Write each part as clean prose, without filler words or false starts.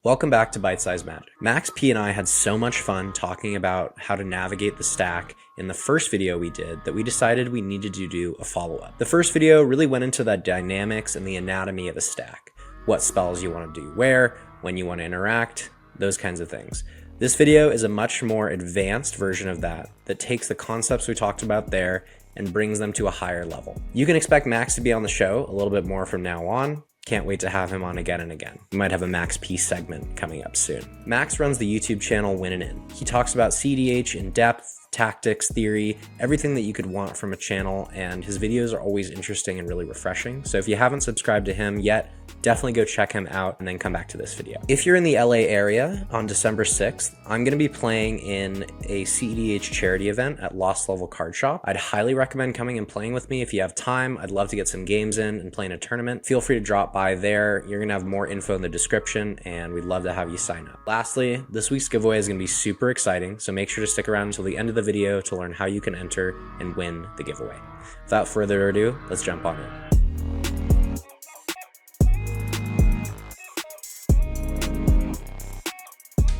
Welcome back to Bite Size Magic. Max P and I had so much fun talking about how to navigate the stack in the first video we did that we decided we needed to do a follow-up. The first video really went into the dynamics and the anatomy of a stack, what spells you want to do where, when you want to interact, those kinds of things. This video is a much more advanced version of that takes the concepts we talked about there and brings them to a higher level. You can expect Max to be on the show a little bit more from now on. Can't wait to have him on again and again. We might have a Max P segment coming up soon. Max runs the YouTube channel Win In. He talks about cEDH in depth, tactics, theory, everything that you could want from a channel, and his videos are always interesting and really refreshing. So if you haven't subscribed to him yet, definitely go check him out and then come back to this video. If you're in the LA area on December 6th, I'm going to be playing in a cEDH charity event at Lost Level Card Shop. I'd highly recommend coming and playing with me if you have time. I'd love to get some games in and play in a tournament. Feel free to drop by there. You're going to have more info in the description and we'd love to have you sign up. Lastly, this week's giveaway is going to be super exciting, so make sure to stick around until the end of the video to learn how you can enter and win the giveaway. Without further ado, let's jump on in.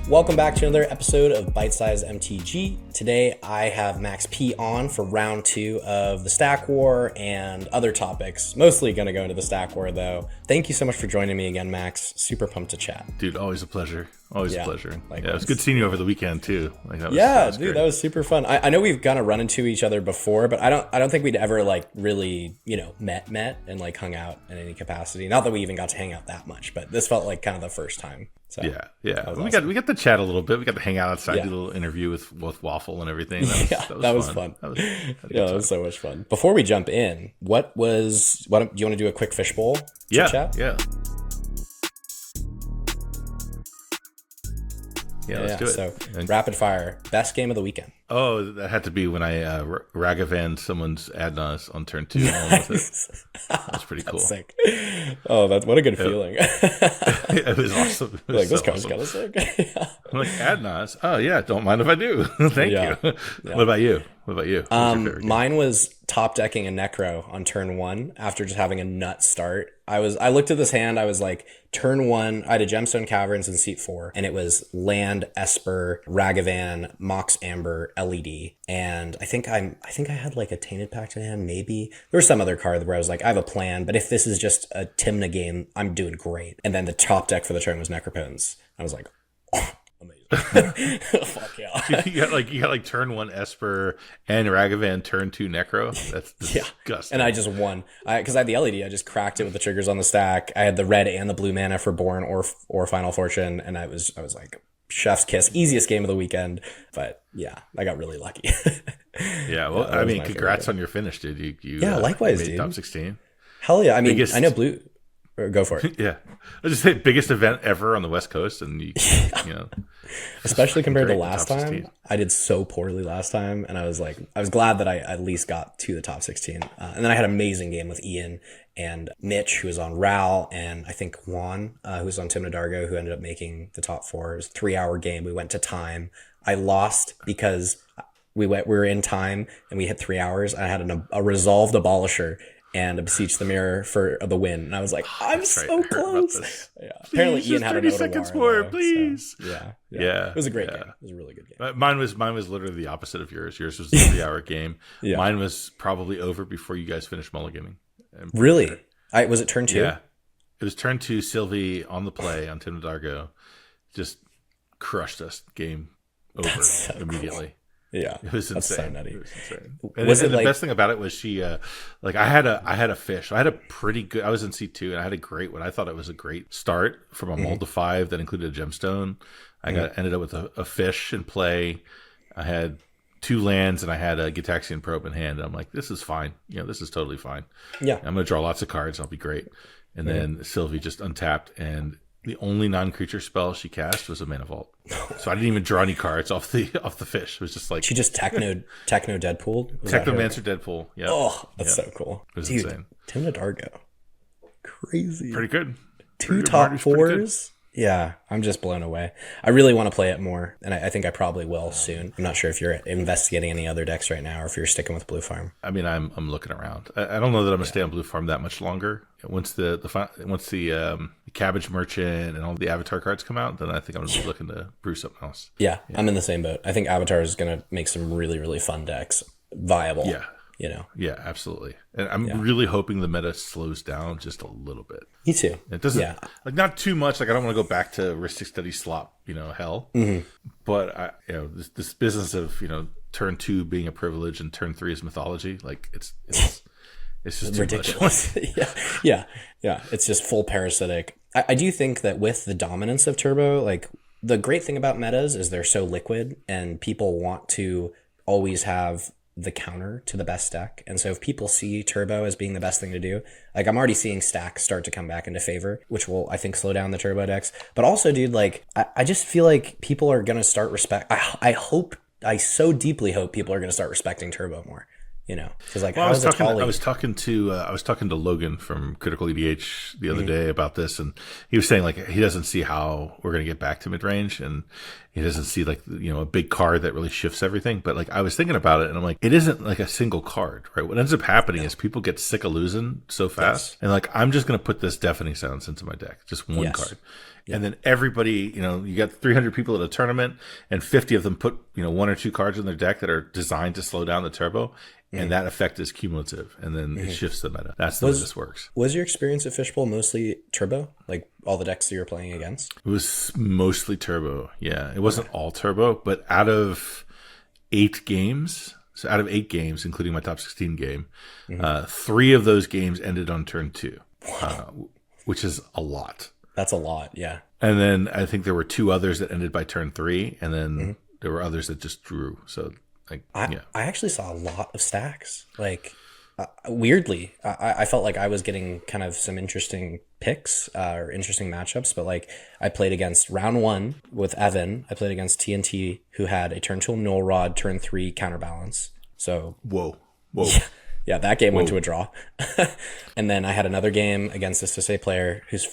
Welcome back to another episode of Bite Size MTG. Today I have Max P on for round 2 of the Stack War and other topics. Mostly going to go into the Stack War though. Thank you so much for joining me again, Max. Super pumped to chat. Dude, always a pleasure. Always a pleasure. Yeah, it was good seeing you over the weekend too. That was that was super fun. I know we've kind of run into each other before, but I don't think we'd ever really, met and hung out in any capacity. Not that we even got to hang out that much, but this felt like kind of the first time. So yeah. We got to chat a little bit. We got to hang out outside, do a little interview with Waffle and everything. That was fun. That was so much fun. Before we jump in, do you want to do a quick fishbowl chat? Yeah. Yeah, let's do it. So, rapid fire, best game of the weekend. Oh, that had to be when I Ragavan someone's Adnas on turn 2. Nice. That was pretty cool. Sick. Oh, what a good feeling. It was awesome. It was this card's kind of sick. I'm like, Adnas? Oh, yeah, don't mind if I do. Thank you. Yeah. What about you? Mine was top decking a Necro on turn 1 after just having a nut start. I looked at this hand, I was like, turn 1, I had a Gemstone Caverns in seat 4, and it was Land, Esper, Ragavan, Mox Amber, LED, and I think I had like a Tainted Pact in hand, maybe. There was some other card where I was like, I have a plan, but if this is just a Tymna game, I'm doing great. And then the top deck for the turn was Necropotence. I was like, oh, amazing. Fuck yeah. You got turn 1 Esper and Ragavan, turn 2 Necro. That's disgusting. And I just won because I had the LED. I just cracked it with the triggers on the stack. I had the red and the blue mana for Born or Final Fortune, and I was like, chef's kiss, easiest game of the weekend. But yeah, I got really lucky. Yeah, well, I mean, congrats on your finish, dude. You likewise, made dude. Top 16. Hell yeah! I mean, I know blue. Go for it. Yeah, I was just say biggest event ever on the West Coast, and you know, especially compared to last time. I did so poorly last time, and I was glad that I at least got to the top 16. And then I had an amazing game with Ian and Mitch, who was on Ral, and I think Juan, who was on Tymna Dargo, who ended up making the top 4. It was a 3-hour game. We went to time. I lost because we were in time and we hit 3 hours. I had a resolved abolisher and a beseech the mirror for the win, and I was like, I'm so close. Yeah. Apparently Ian had 30 seconds more, please. So, yeah. It was a great game. It was a really good game. Mine was literally the opposite of yours. Yours was a 3-hour game. Yeah. Mine was probably over before you guys finished mulliganing. Really? Was it turn 2? Yeah, it was turn 2. Sylvie on the play on Tymna Dargo just crushed us. Game over immediately. Cool. Yeah, it was insane. So nutty. It was insane. The best thing about it was she, I had a fish. I had a pretty good. I was in C2 and I had a great one. I thought it was a great start from a mold to 5 that included a gemstone. I ended up with a fish in play. I had 2 lands and I had a Gitaxian Probe in hand. And I'm like, this is fine. This is totally fine. Yeah, I'm gonna draw lots of cards. I'll be great. And then Sylvie just untapped, and the only non-creature spell she cast was a Mana Vault. So I didn't even draw any cards off the fish. It was just like she just techno Deadpool. Technomancer Deadpool. Yeah. Oh, that's so cool. It was insane. Tymna Dargo, crazy. Pretty good. 2 top 4s Yeah, I'm just blown away. I really want to play it more, and I think I probably will soon. I'm not sure if you're investigating any other decks right now or if you're sticking with Blue Farm. I mean, I'm looking around. I don't know that I'm gonna stay on Blue Farm that much longer. Once the Cabbage Merchant and all the Avatar cards come out, then I think I'm gonna be looking to brew something else. Yeah, I'm in the same boat. I think Avatar is gonna make some really, really fun decks viable. Yeah. You know. Yeah, absolutely. And I'm really hoping the meta slows down just a little bit. Me too. It doesn't like not too much. Like I don't want to go back to Ristic Study slop, hell. Mm-hmm. But this business of turn 2 being a privilege and turn 3 is mythology. Like it's just too ridiculous. Yeah. It's just full parasitic. I do think that with the dominance of Turbo, like the great thing about metas is they're so liquid and people want to always have the counter to the best deck. And so if people see Turbo as being the best thing to do, like I'm already seeing stacks start to come back into favor, which will, I think, slow down the Turbo decks. But also, dude, like I just feel like people are going to start I so deeply hope people are going to start respecting Turbo more. Because like I was talking to Logan from Critical EDH the other day about this, and he was saying like he doesn't see how we're going to get back to mid range, and he doesn't see like a big card that really shifts everything. But like I was thinking about it, and I'm like, it isn't like a single card, right? What ends up happening is people get sick of losing so fast, and like I'm just going to put this Deafening Silence into my deck, just one card. Yeah. And then everybody, you got 300 people at a tournament, and 50 of them put, 1 or 2 cards in their deck that are designed to slow down the Turbo. And that effect is cumulative, and then it shifts the meta. That's the way this works. Was your experience at Fishbowl mostly Turbo? Like all the decks that you were playing against? It was mostly Turbo, yeah. It wasn't all Turbo, but out of 8 games, including my top 16 game, 3 of those games ended on turn 2, which is a lot. That's a lot, yeah. And then I think there were 2 others that ended by turn 3, and then there were others that just drew, so... I actually saw a lot of stacks. Like, weirdly, I felt like I was getting kind of some interesting picks or interesting matchups. But like, I played against round 1 with Evan. I played against TNT, who had a turn 2 Null Rod, turn 3 counterbalance. So whoa. Yeah, that game went to a draw. And then I had another game against this Sisei player who's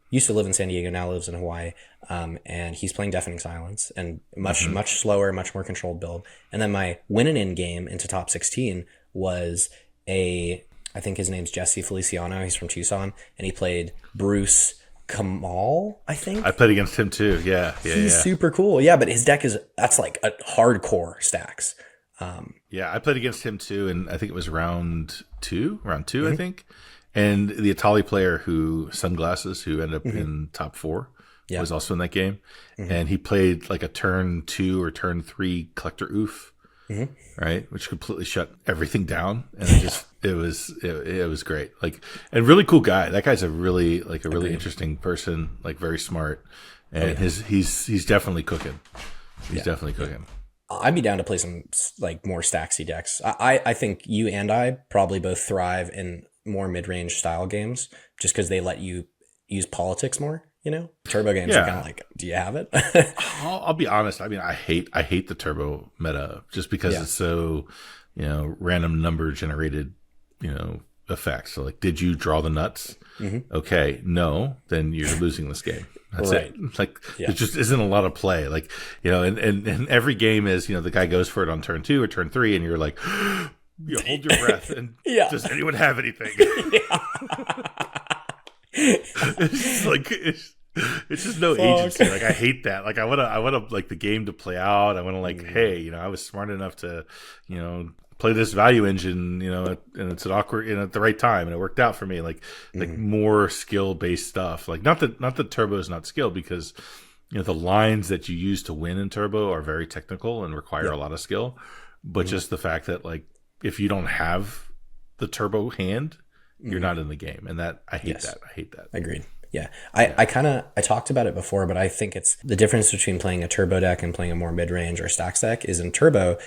used to live in San Diego, now lives in Hawaii. And he's playing Deafening Silence and much slower, much more controlled build. And then my win-in game into top 16 was I think his name's Jesse Feliciano. He's from Tucson, and he played Bruce Kamal, I think. I played against him too. Yeah. He's super cool. Yeah, but his deck that's like a hardcore stacks. I played against him too, and I think it was round two, I think. And the Atali player Sunglasses, who ended up in top 4, was also in that game. And he played like a turn 2 or turn 3 Collector Oof, right? Which completely shut everything down. And it was great. Like, and really cool guy. That guy's a really interesting person, like very smart. And he's definitely cooking. He's definitely cooking. I'd be down to play some like more stacksy decks. I think you and I probably both thrive in more mid-range style games just because they let you use politics more. Turbo games are kind of like, do you have it? I'll be honest. I mean, I hate the Turbo meta just because it's so random number generated effects. So like, did you draw the nuts? Okay, no, then you're losing this game. That's it. Like, there just isn't a lot of play. Like, and every game is, the guy goes for it on turn 2 or turn 3, and you're like, you hold your breath, and does anyone have anything? It's like, it's just no agency. Like, I hate that. Like, I want like the game to play out. I want to like, hey, I was smart enough to, play this value engine, and it's an awkward, at the right time, and it worked out for me. Like more skill based stuff. Like not that Turbo is not skill, because the lines that you use to win in Turbo are very technical and require a lot of skill. But just the fact that like if you don't have the Turbo hand, you're not in the game, and that I hate that. I hate that. Agreed. Yeah. I talked about it before, but I think it's the difference between playing a Turbo deck and playing a more mid-range or stacks deck is in Turbo,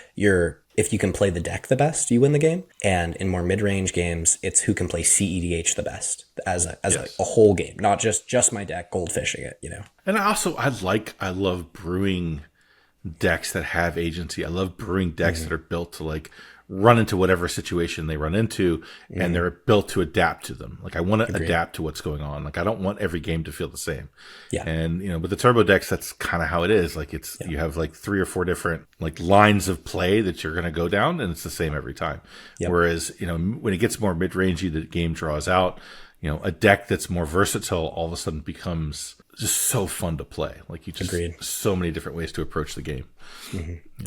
if you can play the deck the best, you win the game. And in more mid-range games, it's who can play cEDH the best as a whole game, not just my deck goldfishing it, And I love brewing decks that have agency. I love brewing decks that are built to like run into whatever situation they run into, and they're built to adapt to them. Like I want to adapt to what's going on. Like I don't want every game to feel the same. Yeah. And with the turbo decks, that's kind of how it is. Like you have like 3 or 4 different like lines of play that you're going to go down, and it's the same every time. Yep. Whereas when it gets more mid-rangey, the game draws out. A deck that's more versatile all of a sudden becomes just so fun to play. Like you just so many different ways to approach the game.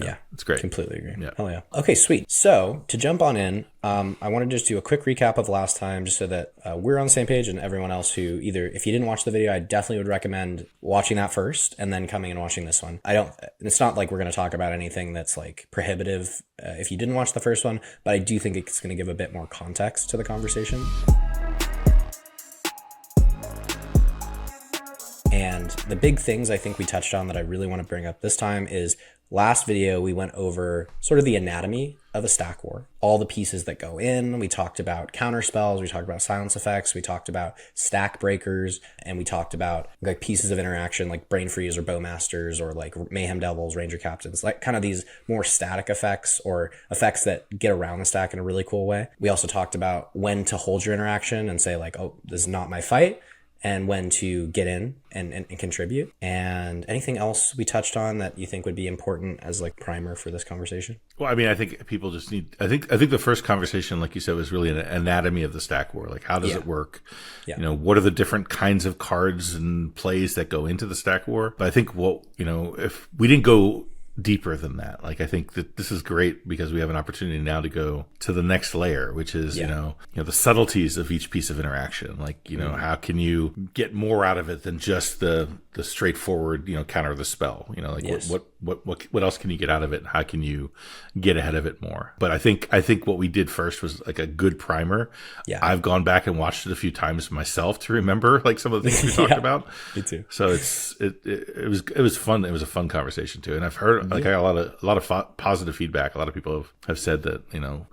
Yeah, it's great. Completely agree. Yeah. Hell yeah. Okay, sweet. So to jump on in, I want to just do a quick recap of last time, just so that we're on the same page, and everyone else who if you didn't watch the video, I definitely would recommend watching that first and then coming and watching this one. It's not like we're going to talk about anything that's like prohibitive if you didn't watch the first one, but I do think it's going to give a bit more context to the conversation. And the big things I think we touched on that I really want to bring up this time is last video we went over sort of the anatomy of a stack war, all the pieces that go in. We talked about counter spells, we talked about silence effects, we talked about stack breakers, and we talked about like pieces of interaction like brain freeze or bowmasters or like mayhem devils, ranger captains, like kind of these more static effects or effects that get around the stack in a really cool way. We also talked about when to hold your interaction and say like, oh, this is not my fight, and when to get in and contribute. And anything else we touched on that you think would be important as like primer for this conversation? Well, I mean, I think people just need, I think the first conversation, like you said, was really an anatomy of the stack war. Like, how does it work? Yeah. What are the different kinds of cards and plays that go into the stack war? But I think if we didn't go deeper than that, like I think that this is great because we have an opportunity now to go to the next layer, which is the subtleties of each piece of interaction. Like how can you get more out of it than just the straightforward counter the spell? What else can you get out of it? How can you get ahead of it more? But I think what we did first was like a good primer. Yeah, I've gone back and watched it a few times myself to remember like some of the things we talked about. Me too. So it was fun. It was a fun conversation too, and I've heard I got a lot of positive feedback. A lot of people have said that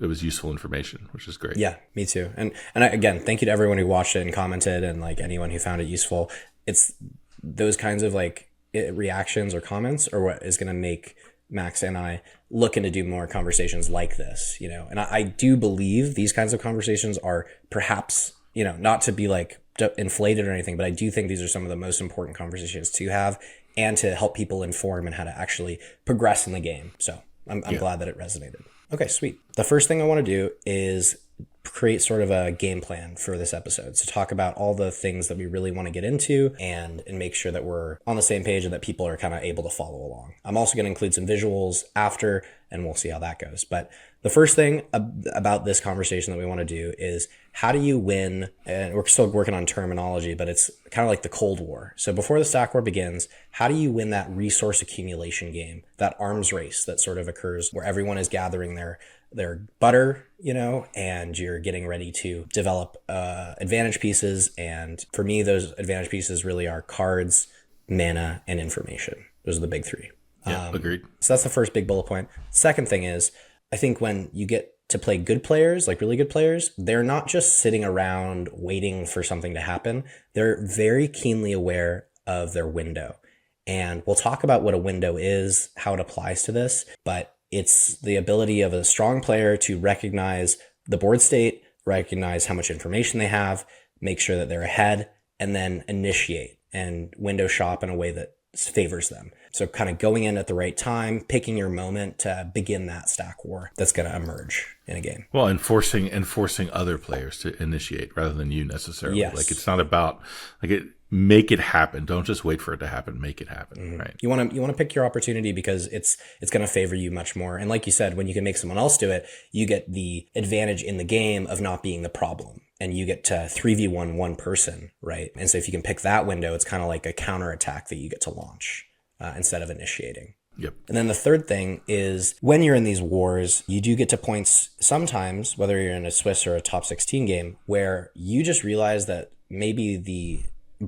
it was useful information, which is great. Yeah, me too. And again, thank you to everyone who watched it and commented, and like anyone who found it useful. It's those kinds of like reactions or comments are what is going to make Max and I looking to do more conversations like this. And I do believe these kinds of conversations are perhaps not to be like inflated or anything, but I do think these are some of the most important conversations to have and to help people inform and how to actually progress in the game. So I'm glad that it resonated. Okay, sweet. The first thing I want to do is create sort of a game plan for this episode. So talk about all the things that we really want to get into and make sure that we're on the same page and that people are kind of able to follow along. I'm also going to include some visuals after, and we'll see how that goes. But the first thing about this conversation that we want to do is how do you win? And we're still working on terminology, but it's kind of like the Cold War. So before the stack war begins, how do you win that resource accumulation game, that arms race that sort of occurs where everyone is gathering their butter, and you're getting ready to develop advantage pieces. And for me, those advantage pieces really are cards, mana, and information. Those are the big three. Yeah, agreed. So that's the first big bullet point. Second thing is, I think when you get to play good players, like really good players, they're not just sitting around waiting for something to happen. They're very keenly aware of their window. And we'll talk about what a window is, how it applies to this, but it's the ability of a strong player to recognize the board state, recognize how much information they have, make sure that they're ahead, and then initiate and window shop in a way that favors them. So kind of going in at the right time, picking your moment to begin that stack war that's going to emerge in a game. Well, and forcing other players to initiate rather than you necessarily. Yes. Like it's not about make it happen. Don't just wait for it to happen. Make it happen. Mm-hmm. Right. You want to pick your opportunity because it's going to favor you much more. And like you said, when you can make someone else do it, you get the advantage in the game of not being the problem. And you get to 3v1 one person, right? And so if you can pick that window, it's kind of like a counterattack that you get to launch instead of initiating. Yep. And then the third thing is when you're in these wars, you do get to points sometimes, whether you're in a Swiss or a top 16 game, where you just realize that maybe the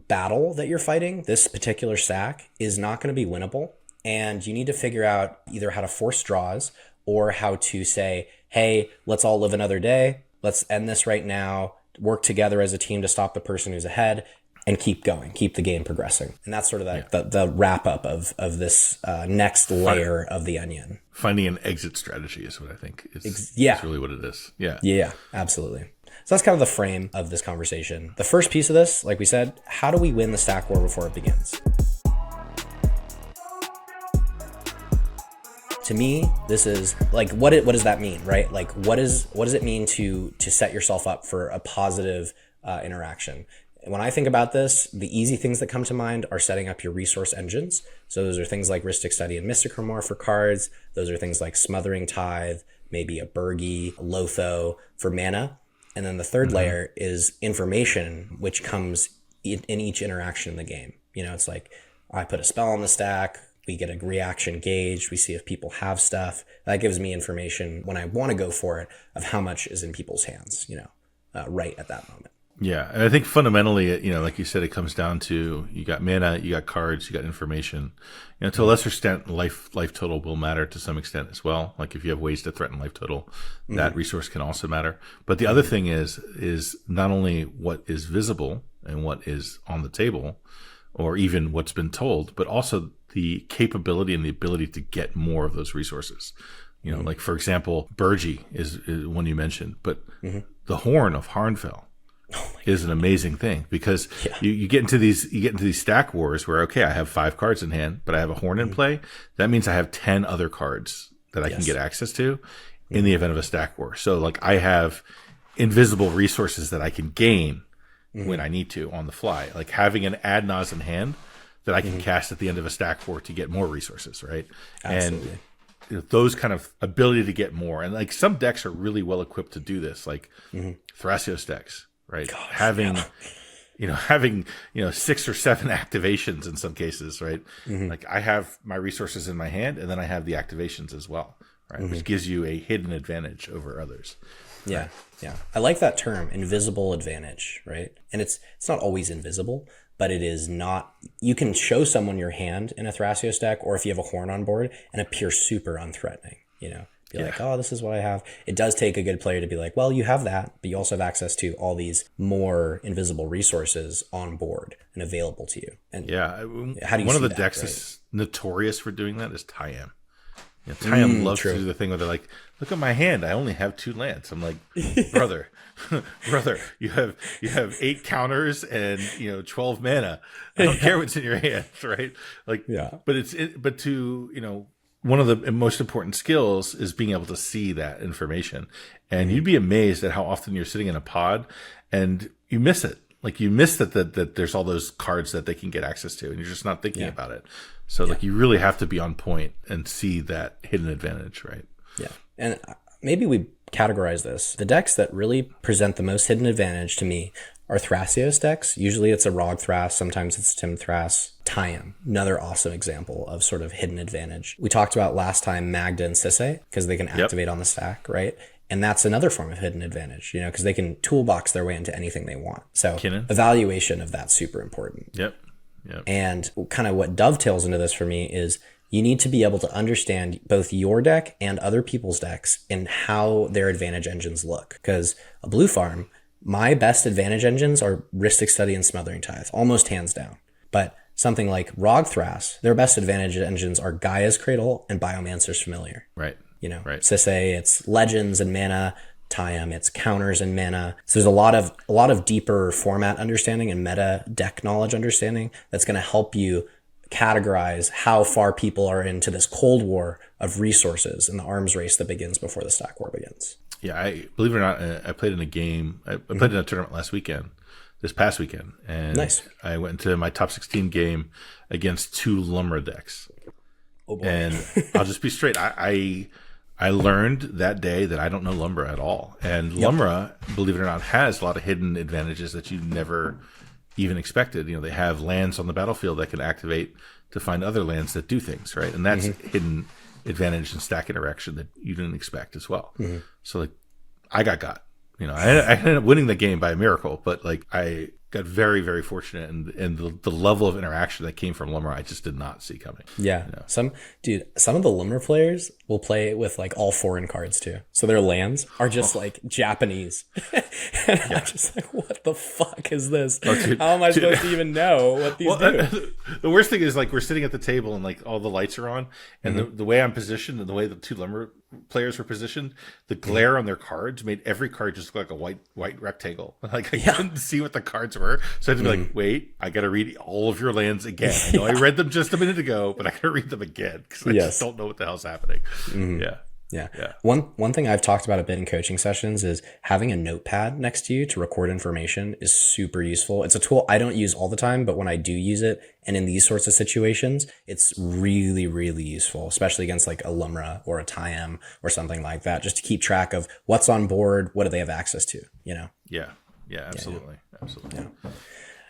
battle that you're fighting, this particular stack, is not going to be winnable. And you need to figure out either how to force draws or how to say, hey, let's all live another day. Let's end this right now, work together as a team to stop the person who's ahead. and keep going, keep the game progressing. And that's sort of the wrap up of this next layer of the onion. Finding an exit strategy is what I think is really what it is. Yeah, absolutely. So that's kind of the frame of this conversation. The first piece of this, like we said, how do we win the stack war before it begins? To me, this is like, what does that mean, right? Like, what does it mean to set yourself up for a positive interaction? When I think about this, the easy things that come to mind are setting up your resource engines. So those are things like Rhystic Study and Mystic for cards. Those are things like Smothering Tithe, maybe a Burgi, Lotho for mana. And then the third layer is information, which comes in each interaction in the game. You know, it's like, I put a spell on the stack, we get a reaction gauge, we see if people have stuff. That gives me information when I want to go for it of how much is in people's hands, you know, right at that moment. Yeah, and I think fundamentally, you know, like you said, it comes down to you got mana, you got cards, you got information. You know, to a lesser extent, life total will matter to some extent as well. Like if you have ways to threaten life total, that resource can also matter. But the other thing is not only what is visible and what is on the table, or even what's been told, but also the capability and the ability to get more of those resources. You know, like for example, Burgi is one you mentioned, but the Horn of Harnfell is an amazing thing because you get into these stack wars where, okay, I have 5 cards in hand, but I have a Horn in play. That means I have 10 other cards that I can get access to in the event of a stack war. So like I have invisible resources that I can gain when I need to on the fly, like having an Adnaz in hand that I can cast at the end of a stack war to get more resources, right? Absolutely. And you know, those kind of ability to get more. And like some decks are really well equipped to do this, like Thrasios decks, right? Having 6 or 7 activations in some cases, right? Like I have my resources in my hand and then I have the activations as well, right? Which gives you a hidden advantage over others. Yeah. I like that term, invisible advantage, right? And it's not always invisible, but it is not. You can show someone your hand in a Thrasios deck, or if you have a Horn on board, and appear super unthreatening, you know? Be like, oh, this is what I have. It does take a good player to be like, well, you have that, but you also have access to all these more invisible resources on board and available to you. And how do you one see of the that, decks right? that's notorious for doing that is Tayam. You know, Tayam loves to do the thing where they're like, look at my hand, I only have 2 lands. I'm like, brother, you have 8 counters and 12 mana. I don't care what's in your hand, right? Like, but to one of the most important skills is being able to see that information. And you'd be amazed at how often you're sitting in a pod and you miss it. Like you miss that there's all those cards that they can get access to and you're just not thinking about it. So like you really have to be on point and see that hidden advantage, right? Yeah. And maybe we categorize this. The decks that really present the most hidden advantage to me are Thrasios decks. Usually it's a Rog Thras, sometimes it's Tim Thras. Tayam, another awesome example of sort of hidden advantage. We talked about last time Magda and Sisay because they can activate on the stack, right? And that's another form of hidden advantage, because they can toolbox their way into anything they want. So evaluation of that's super important. Yep. And kind of what dovetails into this for me is you need to be able to understand both your deck and other people's decks and how their advantage engines look. Because a blue farm, my best advantage engines are Rhystic Study and Smothering Tithe, almost hands down. But something like Rog Thras, their best advantage engines are Gaia's Cradle and Biomancer's Familiar. Right. Sisay, it's legends and mana. Tayam, it's counters and mana. So there's a lot of deeper format understanding and meta deck knowledge understanding that's going to help you categorize how far people are into this cold war of resources and the arms race that begins before the stack war begins. Yeah, I believe it or not, I played in a game. I played in a tournament this past weekend, and I went into my top 16 game against 2 Lumra decks. Oh boy. And I'll just be straight. I learned that day that I don't know Lumbra at all. And Lumbra, believe it or not, has a lot of hidden advantages that you never even expected. They have lands on the battlefield that can activate to find other lands that do things, right? And that's hidden advantage and stack interaction that you didn't expect as well. So like I got. I ended up winning the game by a miracle, but like I got very, very fortunate, and the level of interaction that came from Limmer, I just did not see coming. Yeah. Some of the Limmer players will play with like all foreign cards too. So their lands are just like Japanese. And I'm just like, what the fuck is this? How am I supposed to even know what these do? The worst thing is like we're sitting at the table and like all the lights are on, and the way I'm positioned and the way the two Limmer players were positioned, the glare on their cards made every card just look like a white rectangle. Like I couldn't see what the cards were, so I had to be like, wait, I got to read all of your lands again. I know I read them just a minute ago, but I got to read them again because I just don't know what the hell's happening. Yeah. One thing I've talked about a bit in coaching sessions is having a notepad next to you to record information is super useful. It's a tool I don't use all the time, but when I do use it, and in these sorts of situations, it's really, really useful, especially against like a Lumra or a Tayam or something like that, just to keep track of what's on board, what do they have access to, you know? Yeah, absolutely. Yeah.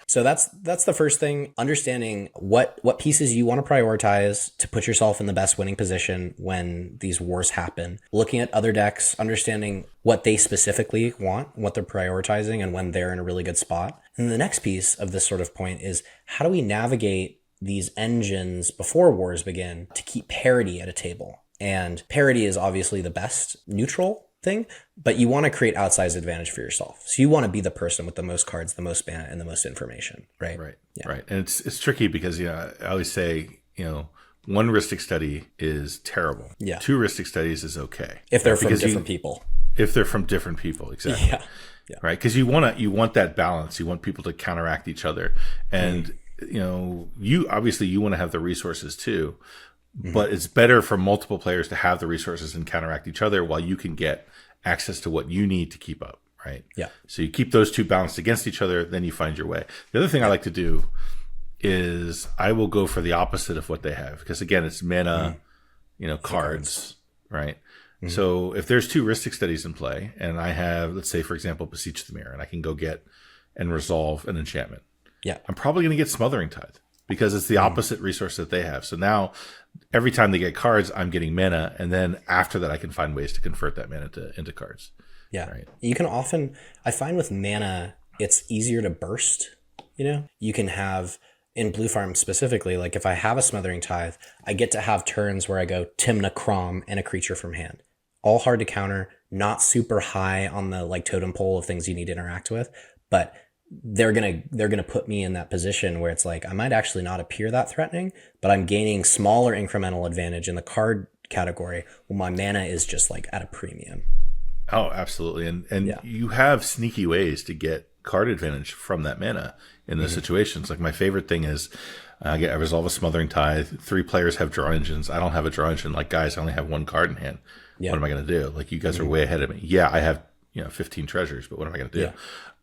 So that's the first thing, understanding what pieces you want to prioritize to put yourself in the best winning position when these wars happen. Looking at other decks, understanding what they specifically want, what they're prioritizing, and when they're in a really good spot. And the next piece of this sort of point is, how do we navigate these engines before wars begin to keep parity at a table? And parity is obviously the best neutral thing, but you want to create outsized advantage for yourself. So you want to be the person with the most cards, the most mana, and the most information, right? Right. And it's tricky because, I always say, one heuristic study is terrible. Yeah. 2 heuristic studies is okay. If they're from different people. If they're from different people, exactly. Yeah. Right. Because you want that balance. You want people to counteract each other. And, you obviously want to have the resources too, but it's better for multiple players to have the resources and counteract each other while you can get access to what you need to keep up, right? Yeah. So you keep those two balanced against each other, then you find your way. The other thing I like to do is I will go for the opposite of what they have, because again, it's mana, cards, right? So if there's 2 heuristic studies in play, and I have, let's say, for example, Beseech the Mirror, and I can go get and resolve an enchantment, I'm probably going to get Smothering Tithe because it's the opposite resource that they have. So now every time they get cards, I'm getting mana, and then after that, I can find ways to convert that mana into cards. Yeah. Right? You can often, I find with mana, it's easier to burst, You can have, in Blue Farm specifically, like if I have a Smothering Tithe, I get to have turns where I go Timna Crom and a creature from hand. All hard to counter, not super high on the like totem pole of things you need to interact with, but they're gonna put me in that position where it's like I might actually not appear that threatening, but I'm gaining smaller incremental advantage in the card category when my mana is just like at a premium. Oh, absolutely. And you have sneaky ways to get card advantage from that mana in those situations. Like my favorite thing is I resolve a Smothering Tithe. 3 players have draw engines. I don't have a draw engine. Like, guys, I only have 1 card in hand. What am I going to do? Like, you guys are way ahead of me. Yeah, I have 15 treasures, but what am I going to do?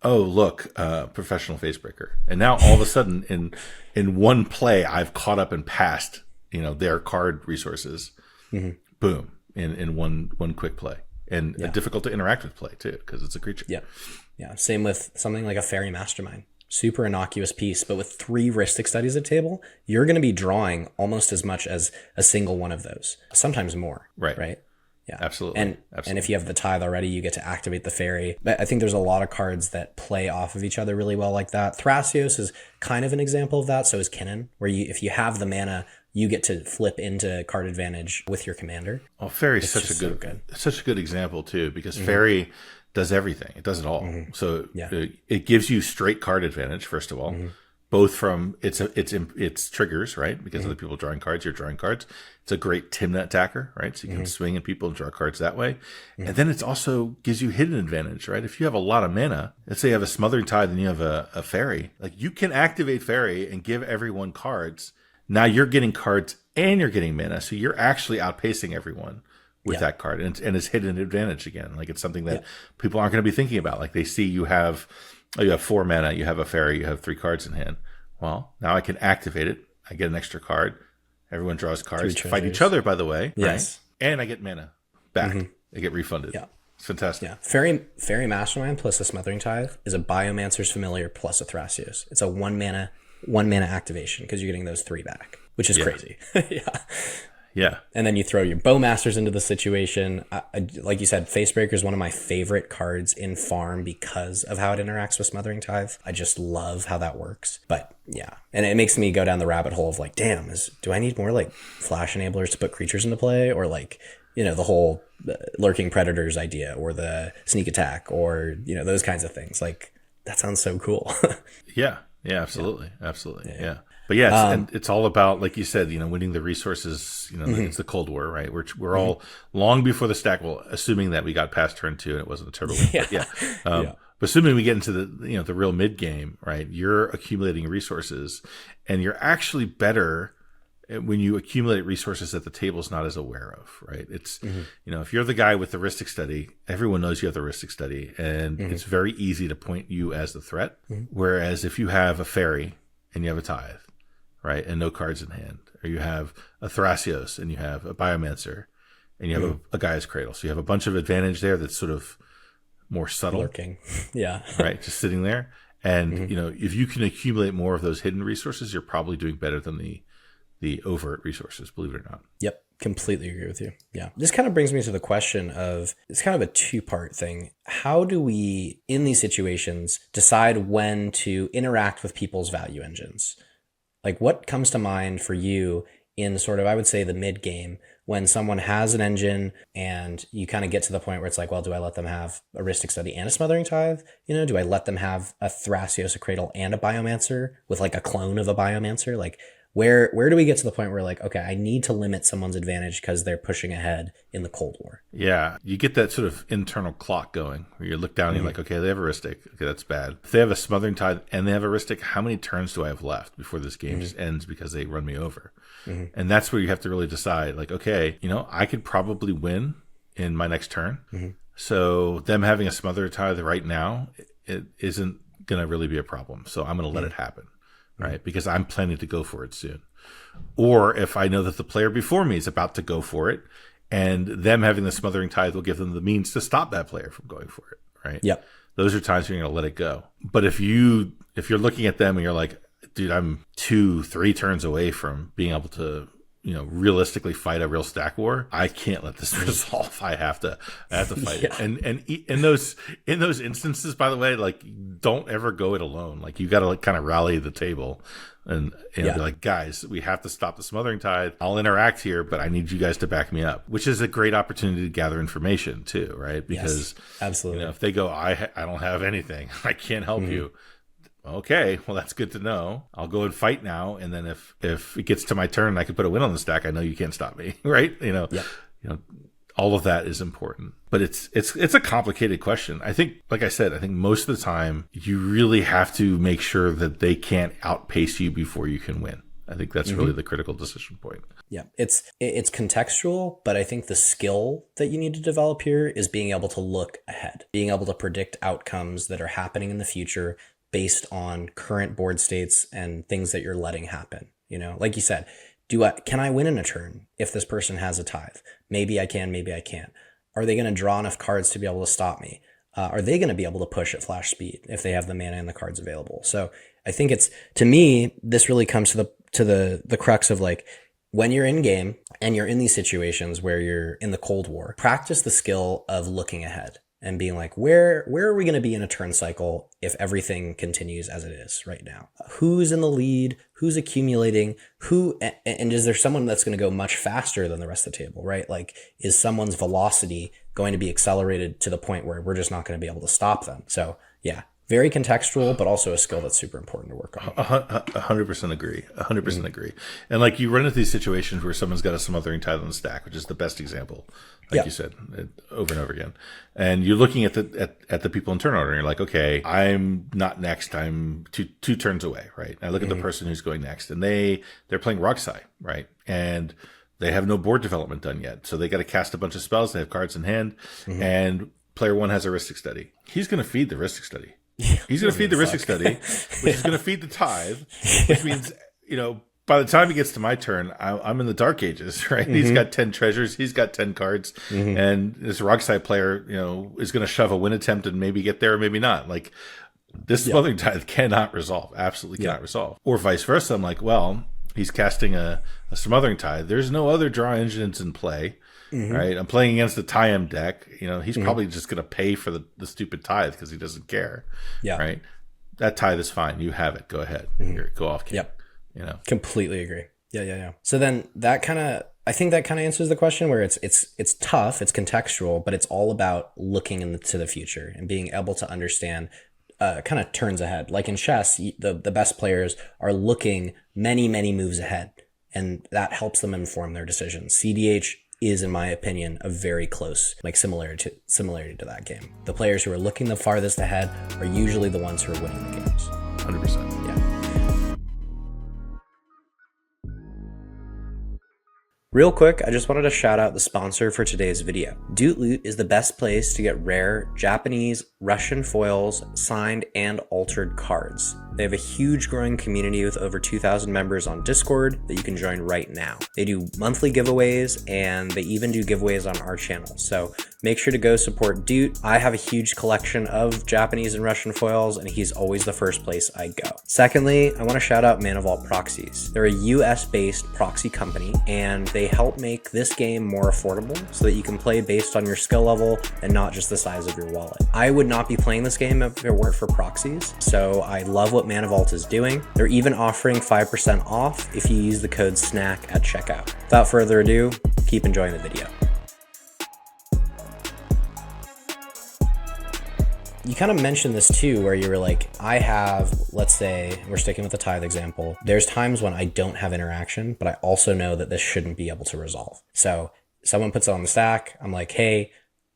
Oh, look, Professional Facebreaker. And now all of a sudden in one play, I've caught up and passed, their card resources. Boom. In one quick play. And difficult to interact with play too, because it's a creature. Yeah. Same with something like a Fairy Mastermind. Super innocuous piece, but with 3 heuristic studies at table, you're going to be drawing almost as much as a single one of those, sometimes more. Right. Yeah, absolutely. And if you have the Tithe already, you get to activate the Fairy. But I think there's a lot of cards that play off of each other really well like that. Thrasios is kind of an example of that. So is Kinnan, where if you have the mana, you get to flip into card advantage with your commander. Well, Fairy is such a good example too, because Fairy does everything. It does it all. So it gives you straight card advantage, first of all, both from its triggers, right? Because other people drawing cards, you're drawing cards. It's a great Timna attacker, right? So you can swing at people and draw cards that way. And then it also gives you hidden advantage, right? If you have a lot of mana, let's say you have a Smothering Tithe and you have a Fairy, like you can activate Fairy and give everyone cards. Now you're getting cards and you're getting mana. So you're actually outpacing everyone with that card. And it's hidden advantage again. Like it's something that people aren't going to be thinking about. Like they see you have 4 mana, you have a Fairy, you have 3 cards in hand. Well, now I can activate it. I get an extra card. Everyone draws cards to fight each other, by the way. Yes. Right? And I get mana back. I get refunded. Yeah. It's fantastic. Yeah. Fairy Mastermind plus a Smothering Tithe is a Biomancer's Familiar plus a Thrasios. It's a 1 mana activation because you're getting those 3 back, which is crazy. Yeah. And then you throw your Bowmasters into the situation. Like you said, Facebreaker is one of my favorite cards in Farm because of how it interacts with Smothering Tithe. I just love how that works. But yeah, and it makes me go down the rabbit hole of like, damn, do I need more like flash enablers to put creatures into play, or like, you know, the whole lurking predators idea, or the sneak attack, or, you know, those kinds of things. Like, that sounds so cool. Yeah, absolutely. Yeah. But yeah, it's all about, like you said, you know, winning the resources. You know, it's the Cold War, right? We're all long before the stack. Well, assuming that we got past turn 2 and it wasn't a turbo win. Yeah. But but assuming we get into the, you know, the real mid game, right? You're accumulating resources, and you're actually better when you accumulate resources that the table's not as aware of, right? It's, you know, if you're the guy with the heuristic study, everyone knows you have the heuristic study, and it's very easy to point you as the threat. Whereas if you have a fairy and you have a tithe, right, and no cards in hand, or you have a Thrasios and you have a Biomancer and you have a Gaia's Cradle, so you have a bunch of advantage there that's sort of more subtle, lurking, yeah, right, just sitting there. And you know, if you can accumulate more of those hidden resources, you're probably doing better than the overt resources, believe it or not. Yep, completely agree with you. Yeah, this kind of brings me to the question of, it's kind of a two-part thing. How do we, in these situations, decide when to interact with people's value engines? Like, what comes to mind for you in sort of, I would say, the mid game, when someone has an engine and you kind of get to the point where it's like, well, do I let them have a Heuristic Study and a Smothering Tithe? You know, do I let them have a Thrasios, a Cradle, and a Biomancer with like a clone of a Biomancer? Like, where do we get to the point where like, okay, I need to limit someone's advantage because they're pushing ahead in the Cold War? Yeah, you get that sort of internal clock going where you look down and you're like, okay, they have a Heuristic. Okay, that's bad. If they have a Smothering Tithe and they have a Heuristic, how many turns do I have left before this game just ends because they run me over? And that's where you have to really decide, like, okay, you know, I could probably win in my next turn. So them having a Smothering Tithe right now, it isn't going to really be a problem. So I'm going to let it happen. Right, because I'm planning to go for it soon. Or if I know that the player before me is about to go for it, and them having the Smothering Tithe will give them the means to stop that player from going for it. Right. Yep. Those are times when you're going to let it go. But if you're looking at them and you're like, dude, I'm 2-3 turns away from being able to, you know, realistically fight a real stack war, I can't let this resolve. I have to fight it. And in those instances, by the way, like, don't ever go it alone. Like, you got to like kind of rally the table and be like, guys, we have to stop the Smothering Tithe. I'll interact here, but I need you guys to back me up, which is a great opportunity to gather information too, right? Because absolutely, you know, if they go, I don't have anything, I can't help you. Okay, well, that's good to know. I'll go and fight now, and then if it gets to my turn and I can put a win on the stack, I know you can't stop me, right? You know, all of that is important. But it's a complicated question. I think, like I said, I think most of the time you really have to make sure that they can't outpace you before you can win. I think that's really the critical decision point. Yeah, it's contextual, but I think the skill that you need to develop here is being able to look ahead, being able to predict outcomes that are happening in the future based on current board states and things that you're letting happen. You know, like you said, can I win in a turn if this person has a tithe? Maybe I can, maybe I can't. Are they going to draw enough cards to be able to stop me? Are they going to be able to push at flash speed if they have the mana and the cards available? So I think to me, this really comes to the crux of like, when you're in game and you're in these situations where you're in the Cold War, practice the skill of looking ahead and being like, where are we going to be in a turn cycle if everything continues as it is right now? Who's in the lead? Who's accumulating? And is there someone that's going to go much faster than the rest of the table, right? Like, is someone's velocity going to be accelerated to the point where we're just not going to be able to stop them? So yeah, very contextual, but also a skill that's super important to work on. 100% agree. 100% agree. And like, you run into these situations where someone's got a Smothering Tithe on the stack, which is the best example, like you said, over and over again. And you're looking at the people in turn order, and you're like, okay, I'm not next. I'm two turns away, right? And I look at the person who's going next, and they're playing Roxai, right? And they have no board development done yet, so they got to cast a bunch of spells. They have cards in hand, and player one has a Heuristic Study. He's going to feed the Heuristic Study. He's going to feed the Heuristic Study, which is going to feed the Tithe, which means, you know, by the time he gets to my turn, I'm in the Dark Ages, right? He's got 10 treasures, he's got 10 cards, and this Roxai player, you know, is going to shove a win attempt and maybe get there or maybe not. Like, this Smothering Tithe cannot resolve, absolutely cannot resolve. Or vice versa. I'm like, well, he's casting a Smothering Tithe. There's no other draw engines in play. Right, I'm playing against the Tayum deck. He's probably just going to pay for the stupid Tithe because he doesn't care. Yeah, right. That Tithe is fine. You have it. Go ahead. Here, go off. King. Yep. Completely agree. Yeah. So then I think that kind of answers the question where it's tough, it's contextual, but it's all about looking into the future and being able to understand kind of turns ahead. Like in chess, the best players are looking many, many moves ahead, and that helps them inform their decisions. cEDH is, in my opinion, a very close similarity to that game. The players who are looking the farthest ahead are usually the ones who are winning the games. 100%. Yeah. Real quick, I just wanted to shout out the sponsor for today's video. Doot Loot is the best place to get rare Japanese, Russian foils, signed and altered cards. They have a huge growing community with over 2,000 members on Discord that you can join right now. They do monthly giveaways, and they even do giveaways on our channel. So make sure to go support Doot. I have a huge collection of Japanese and Russian foils, and he's always the first place I go. Secondly, I want to shout out Mana Vault Proxies. They're a US-based proxy company, and they help make this game more affordable so that you can play based on your skill level and not just the size of your wallet. I would not be playing this game if it weren't for proxies, so I love what Mana Vault is doing. They're even offering 5% off if you use the code SNACK at checkout. Without further ado, keep enjoying the video. You kind of mentioned this too, where you were like, I have, let's say, we're sticking with the Tithe example. There's times when I don't have interaction, but I also know that this shouldn't be able to resolve. So someone puts it on the stack. I'm like, hey,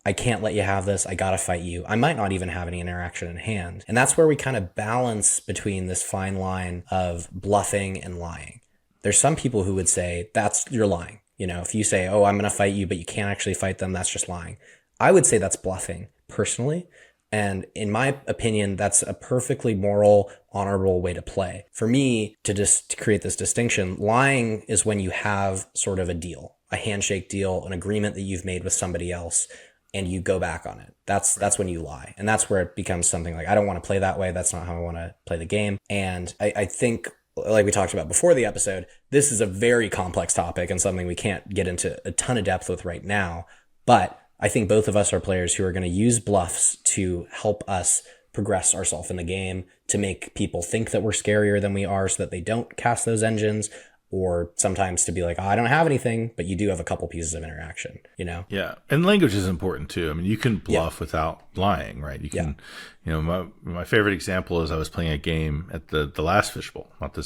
I can't let you have this. I gotta fight you. I might not even have any interaction in hand. And that's where we kind of balance between this fine line of bluffing and lying. There's some people who would say, you're lying. If you say, oh, I'm gonna fight you, but you can't actually fight them, that's just lying. I would say that's bluffing, personally. And in my opinion, that's a perfectly moral, honorable way to play. For me, to create this distinction, lying is when you have sort of a deal, a handshake deal, an agreement that you've made with somebody else, and you go back on it. That's when you lie. And that's where it becomes something like, I don't want to play that way. That's not how I want to play the game. And I think, like we talked about before the episode, this is a very complex topic and something we can't get into a ton of depth with right now. But I think both of us are players who are going to use bluffs to help us progress ourselves in the game, to make people think that we're scarier than we are so that they don't cast those engines, or sometimes to be like, oh, I don't have anything, but you do have a couple pieces of interaction, Yeah. And language is important too. I mean, you can bluff without lying, right? You can, my favorite example is I was playing a game at the last Fishbowl, not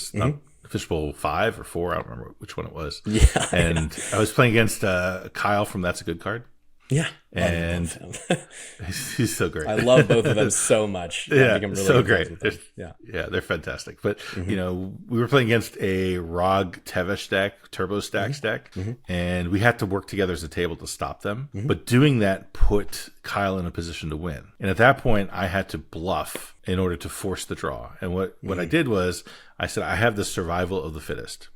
Fishbowl 5 or 4. I don't remember which one it was. Yeah. And I was playing against Kyle from That's a Good Card. Yeah. And he's so great. I love both of them so much. Yeah, really so great. They're fantastic. But, Mm-hmm. We were playing against a Rog Tevesh deck, Turbo Stacks deck, and we had to work together as a table to stop them. But doing that put Kyle in a position to win. And at that point, I had to bluff in order to force the draw. And what I did was I said, I have the survival of the fittest.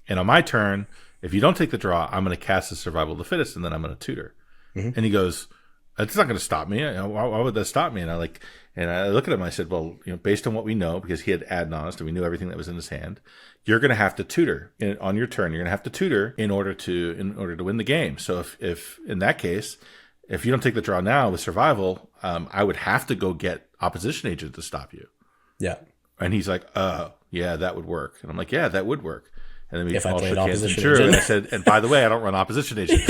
And on my turn, if you don't take the draw, I'm going to cast the survival of the fittest, and then I'm going to tutor. And he goes, "It's not going to stop me. Why would that stop me?" And I look at him. I said, "Well, based on what we know, because he had Adnons and we knew everything that was in his hand, you're going to have to tutor on your turn. You're going to have to tutor in order to win the game. So if in that case, if you don't take the draw now with survival, I would have to go get opposition agent to stop you." Yeah. And he's like, "Yeah, that would work." And I'm like, "Yeah, that would work." And then we if all I played shook hands opposition and agent. and I said, "And by the way, I don't run opposition agent."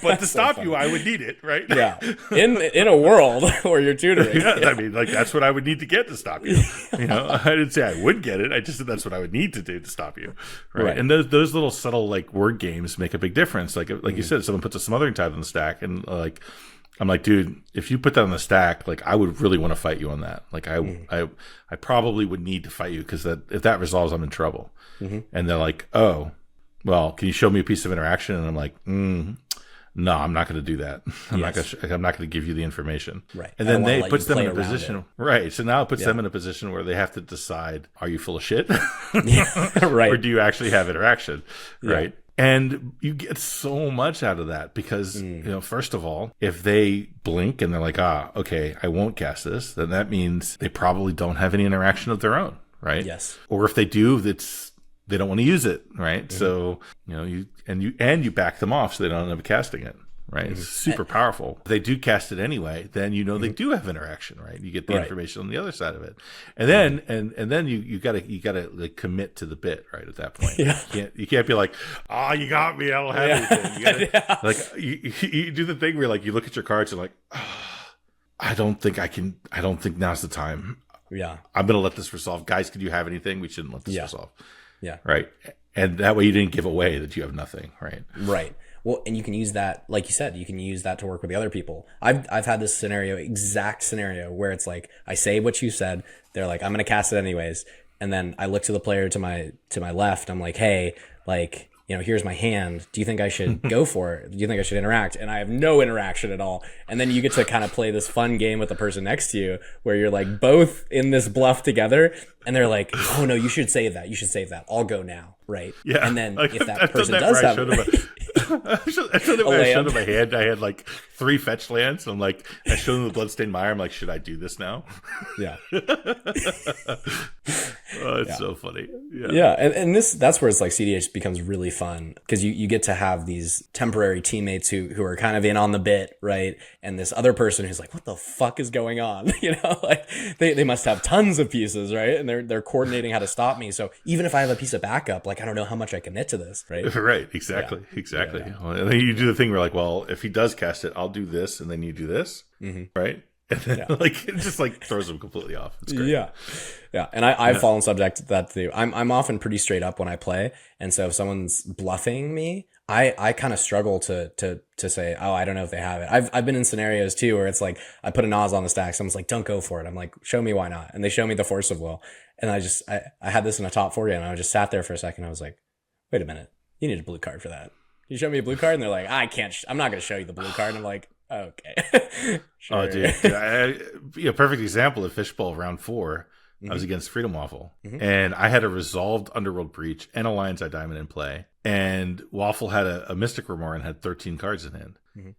But to stop you, I would need it, right? Yeah. In a world where you're tutoring. I mean, that's what I would need to get to stop you. I didn't say I would get it. I just said that's what I would need to do to stop you, right? And those little subtle word games make a big difference. Like you said, someone puts a Smothering Tithe on the stack, and I'm like, dude, if you put that on the stack, I would really want to fight you on that. I probably would need to fight you because if that resolves, I'm in trouble. And they're like, oh, well, can you show me a piece of interaction? And I'm like, no, I'm not going to do that. I'm not going to give you the information. Right. And then it puts them in a position. Right. So now it puts them in a position where they have to decide, are you full of shit? Right. Or do you actually have interaction? Right. And you get so much out of that because, first of all, if they blink and they're like, okay, I won't cast this, then that means they probably don't have any interaction of their own, right? Yes. Or if they do, they don't want to use it, right? So you back them off so they don't end up casting it. Right, it's super powerful. If they do cast it anyway, then they do have interaction, right? You get the information on the other side of it, and then and then you gotta like commit to the bit, right? At that point, you can't be like, you got me, I don't have anything. You gotta, like you do the thing where like you look at your cards and like, I don't think now's the time. Yeah, I'm gonna let this resolve, guys. Could you have anything? We shouldn't let this resolve. Yeah, right. And that way you didn't give away that you have nothing, right? Right. Well, and you can use that, like you said, you can use that to work with the other people. I've had this exact scenario where it's like, I say what you said, they're like, I'm going to cast it anyways. And then I look to the player to my left. I'm like, hey, like, here's my hand. Do you think I should go for it? Do you think I should interact? And I have no interaction at all. And then you get to kind of play this fun game with the person next to you where you're like both in this bluff together. And they're like, oh no, you should save that. You should save that. I'll go now. Right. Yeah. And then like, if that person does have I showed him a hand. I had like 3 fetch lands. And I'm like, I showed him the Bloodstained Mire. I'm like, should I do this now? Yeah. It's so funny. Yeah. And that's where it's like cEDH becomes really fun because you get to have these temporary teammates who are kind of in on the bit, right? And this other person who's like, what the fuck is going on? Like they must have tons of pieces, right? And they're coordinating how to stop me. So even if I have a piece of backup, like I don't know how much I commit to this, right? Right. Exactly. Yeah. And then you do the thing where like, well, if he does cast it, I'll do this, and then you do this, right? And then like it just like throws them completely off. It's great. Yeah. And I've fallen subject to that too. I'm often pretty straight up when I play, and so if someone's bluffing me, I kind of struggle to say, oh, I don't know if they have it. I've been in scenarios too where it's like I put a Nas on the stack, someone's like, don't go for it. I'm like, show me why not, and they show me the Force of Will, and I had this in a top 40, and I just sat there for a second. I was like, wait a minute, you need a blue card for that. You show me a blue card, and they're like, I'm not going to show you the blue card. And I'm like, okay. Sure. Oh, dude. Perfect example of Fishbowl round 4. I was against Freedom Waffle, and I had a resolved Underworld Breach and a Lion's Eye Diamond in play. And Waffle had a Mystic Remora and had 13 cards in hand.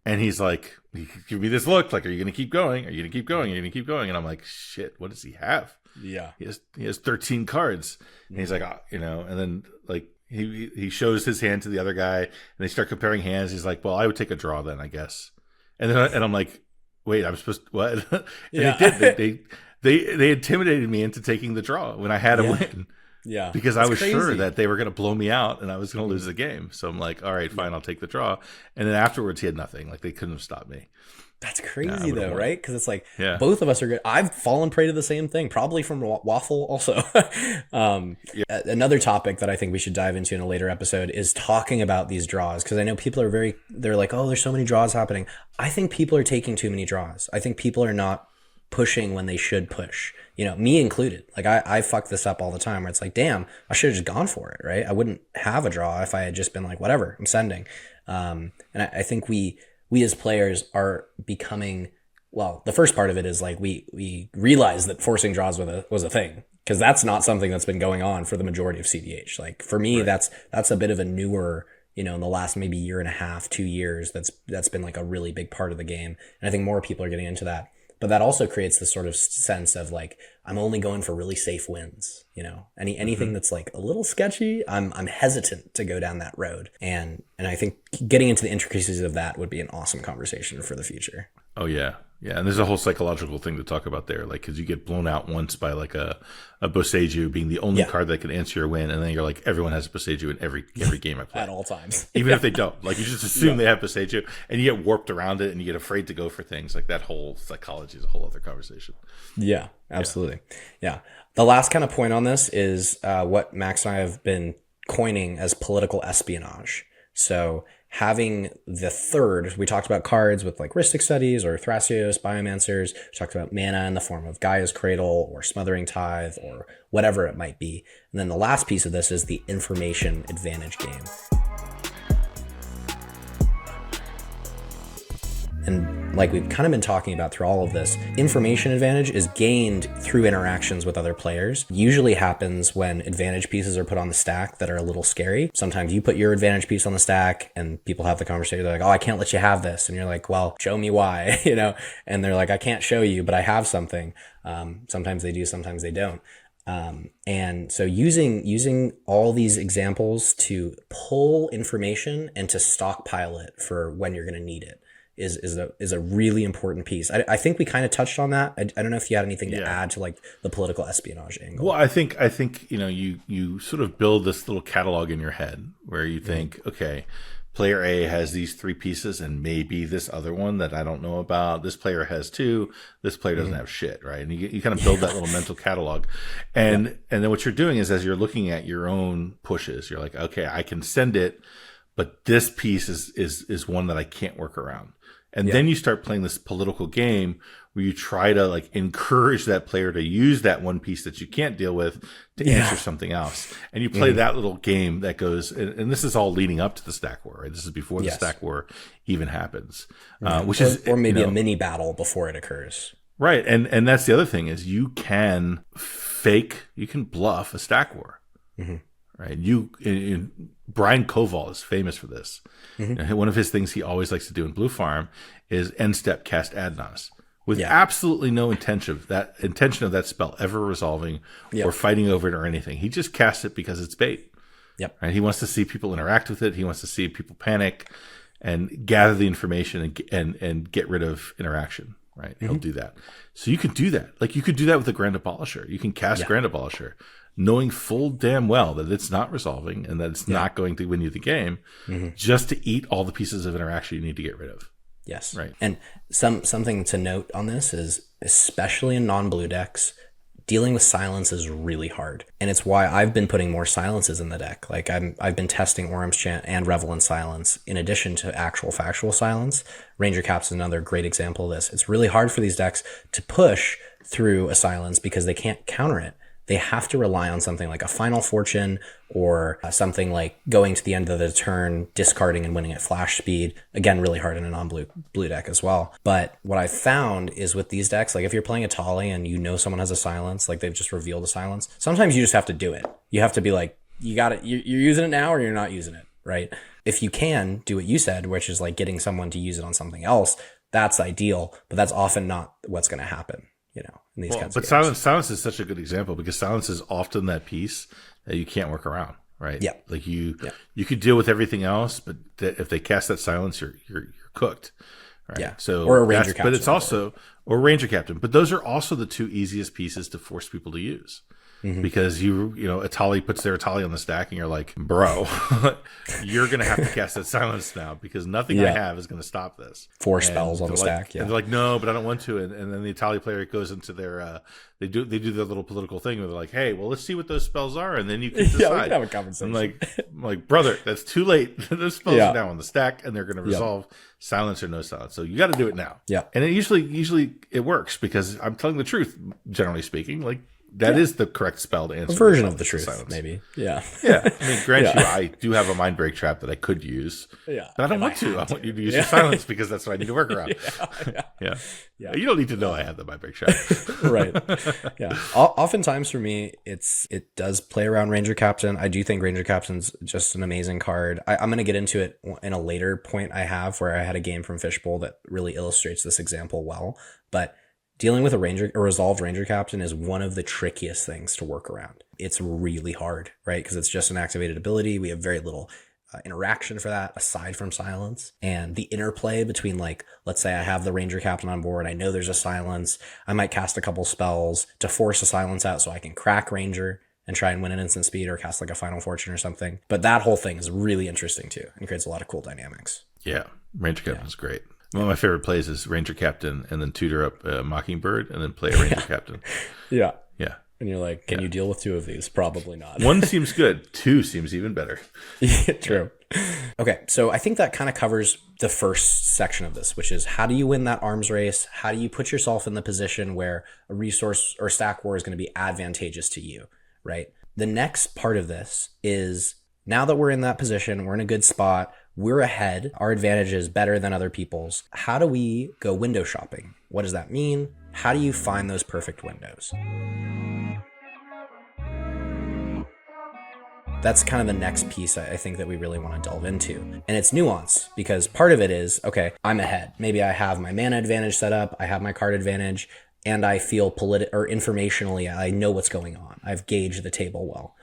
And he's like, he give me this look, like, are you going to keep going? Are you going to keep going? Are you going to keep going? And I'm like, shit, what does he have? Yeah. He has 13 cards. And he's like, and then like, he shows his hand to the other guy, and they start comparing hands. He's like, well, I would take a draw then, I guess. And I'm like, wait, I'm supposed to, what? And they did. They intimidated me into taking the draw when I had a win. Yeah. Because I was sure that they were going to blow me out and I was going to lose the game. So I'm like, all right, fine, I'll take the draw. And then afterwards he had nothing. Like they couldn't have stopped me. That's crazy though, right? Because it's like both of us are good. I've fallen prey to the same thing, probably from Waffle also. Another topic that I think we should dive into in a later episode is talking about these draws, because I know people are they're like, oh, there's so many draws happening. I think people are taking too many draws. I think people are not pushing when they should push, me included. Like I fuck this up all the time where it's like, damn, I should have just gone for it, right? I wouldn't have a draw if I had just been like, whatever, I'm sending. And I think we as players are becoming, well, the first part of it is like we realize that forcing draws was a thing, because that's not something that's been going on for the majority of cEDH. Like for me, that's a bit of a newer, in the last maybe year and a half, 2 years, that's been like a really big part of the game. And I think more people are getting into that. But that also creates this sort of sense of like, I'm only going for really safe wins. Anything that's like a little sketchy, I'm hesitant to go down that road. And I think getting into the intricacies of that would be an awesome conversation for the future. Oh yeah. Yeah. And there's a whole psychological thing to talk about there. Like, cause you get blown out once by like a Boseiju being the only card that can answer your win. And then you're like, everyone has Boseiju in every game I play. At all times. Even if they don't. Like you just assume they have Boseiju and you get warped around it and you get afraid to go for things. Like that whole psychology is a whole other conversation. Yeah, absolutely. Yeah. The last kind of point on this is what Max and I have been coining as political espionage. So having the third, we talked about cards with like Rhystic Studies or Thrasios, Biomancers. We talked about mana in the form of Gaia's Cradle or Smothering Tithe or whatever it might be. And then the last piece of this is the information advantage game. And like we've kind of been talking about through all of this, information advantage is gained through interactions with other players. Usually happens when advantage pieces are put on the stack that are a little scary. Sometimes you put your advantage piece on the stack and people have the conversation. They're like, oh, I can't let you have this. And you're like, well, show me why, And they're like, I can't show you, but I have something. Sometimes they do, sometimes they don't. And so using all these examples to pull information and to stockpile it for when you're going to need it is a really important piece. I think we kind of touched on that. I don't know if you had anything to add to like the political espionage angle. Well, I think you sort of build this little catalog in your head where you think, okay, player A has these 3 pieces and maybe this other one that I don't know about. This player has 2. This player doesn't have shit, right? And you kind of build that little mental catalog. And then what you're doing is as you're looking at your own pushes, you're like, okay, I can send it, but this piece is one that I can't work around. And then you start playing this political game where you try to like encourage that player to use that one piece that you can't deal with to answer something else. And you play that little game that goes, and this is all leading up to the stack war, right? This is before the stack war even happens, which is, or maybe a mini battle before it occurs. Right. And that's the other thing is you can bluff a stack war. Right. Brian Koval is famous for this. One of his things he always likes to do in Blue Farm is end step cast Adnos with absolutely no intention of that spell ever resolving or fighting over it or anything. He just casts it because it's bait. Right. He wants to see people interact with it. He wants to see people panic and gather the information and get rid of interaction. Right. He'll do that. So you can do that. Like you could do that with a Grand Abolisher. You can cast Grand Abolisher, knowing full damn well that it's not resolving and that it's not going to win you the game, just to eat all the pieces of interaction you need to get rid of. Yes. Right. And something to note on this is, especially in non-blue decks, dealing with silence is really hard. And it's why I've been putting more silences in the deck. Like I've been testing Orum's Chant and Revel in Silence in addition to actual factual silence. Ranger Cap's another great example of this. It's really hard for these decks to push through a silence because they can't counter it. They have to rely on something like a Final Fortune or something like going to the end of the turn, discarding and winning at flash speed. Again, really hard in a non-blue deck as well. But what I've found is with these decks, like if you're playing a Tali and you know someone has a silence, like they've just revealed a silence, sometimes you just have to do it. You have to be like, you got it. You're using it now or you're not using it, right? If you can do what you said, which is like getting someone to use it on something else, that's ideal, but that's often not what's going to happen. In these kinds of games. Silence is such a good example because silence is often that piece that you can't work around, right? Yeah. Like you could deal with everything else, but if they cast that silence, you're cooked, right? Yeah. So or a Ranger Captain. But it's also or Ranger Captain. But those are also the 2 easiest pieces to force people to use. Because Atali puts their Atali on the stack and you're like, bro, you're going to have to cast that silence now because nothing I have is going to stop this. 4 spells on the stack. And they're like, no, but I don't want to. And then the Atali player goes into their, they do their little political thing where they're like, hey, well, let's see what those spells are. And then you can decide. We can have a conversation. I'm like, brother, that's too late. Those spells are now on the stack and they're going to resolve silence or no silence. So you got to do it now. Yeah. And it usually it works because I'm telling the truth, generally speaking, like, that is the correct spell to answer. A version of the truth, maybe. Yeah. Yeah. I mean, grant you, I do have a mind break trap that I could use. Yeah. But I don't want to. I want you to use your silence because that's what I need to work around. Yeah. You don't need to know I have the mind break trap. Right. Yeah. Oftentimes for me, it does play around Ranger Captain. I do think Ranger Captain's just an amazing card. I'm going to get into it in a later point I have where I had a game from Fishbowl that really illustrates this example well. But dealing with a resolved Ranger Captain is one of the trickiest things to work around. It's really hard, right? Because it's just an activated ability. We have very little interaction for that aside from silence. And the interplay between, like, let's say I have the Ranger Captain on board. I know there's a silence. I might cast a couple spells to force a silence out so I can crack Ranger and try and win an instant speed or cast like a Final Fortune or something. But that whole thing is really interesting too and creates a lot of cool dynamics. Yeah. Ranger Captain's great. One of my favorite plays is Ranger Captain and then tutor up Mockingbird and then play a Ranger Captain. Yeah. Yeah. And you're like, can you deal with 2 of these? Probably not. 1 seems good. 2 seems even better. True. Okay. So I think that kind of covers the first section of this, which is how do you win that arms race? How do you put yourself in the position where a resource or stack war is going to be advantageous to you, right? The next part of this is now that we're in that position, we're in a good spot, we're ahead, our advantage is better than other people's. How do we go window shopping? What does that mean? How do you find those perfect windows? That's kind of the next piece I think that we really want to delve into. And it's nuance because part of it is, okay, I'm ahead. Maybe I have my mana advantage set up. I have my card advantage. and I feel informationally, I know what's going on. I've gauged the table well.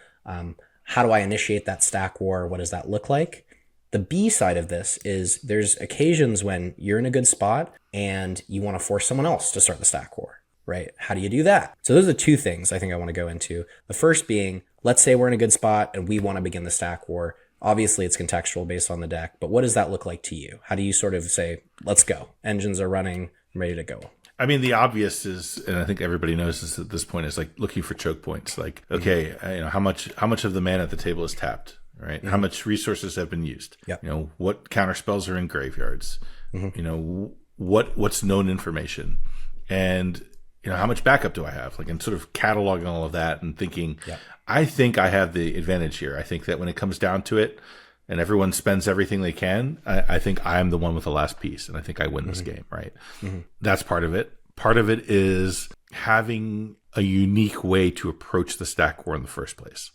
How do I initiate that stack war? What does that look like? The B side of this is there's occasions when you're in a good spot and you want to force someone else to start the stack war, right? How do you do that? So those are two things I think I want to go into. The first being, let's say we're in a good spot and we want to begin the stack war. Obviously, it's contextual based on the deck, but what does that look like to you? How do you sort of say, let's go? Engines are running, I'm ready to go. I mean, the obvious is, and I think everybody knows this at this point, is like looking for choke points. Like, okay, how much of the mana at the table is tapped, right? How much resources have been used? Yep. What counter spells are in graveyards? What's known information, and how much backup do I have? Like, and sort of cataloging all of that and thinking, I think I have the advantage here. I think that when it comes down to it, and everyone spends everything they can, I think I'm the one with the last piece, and I think I win this game, right? That's part of it. Part of it is having a unique way to approach the stack war in the first place.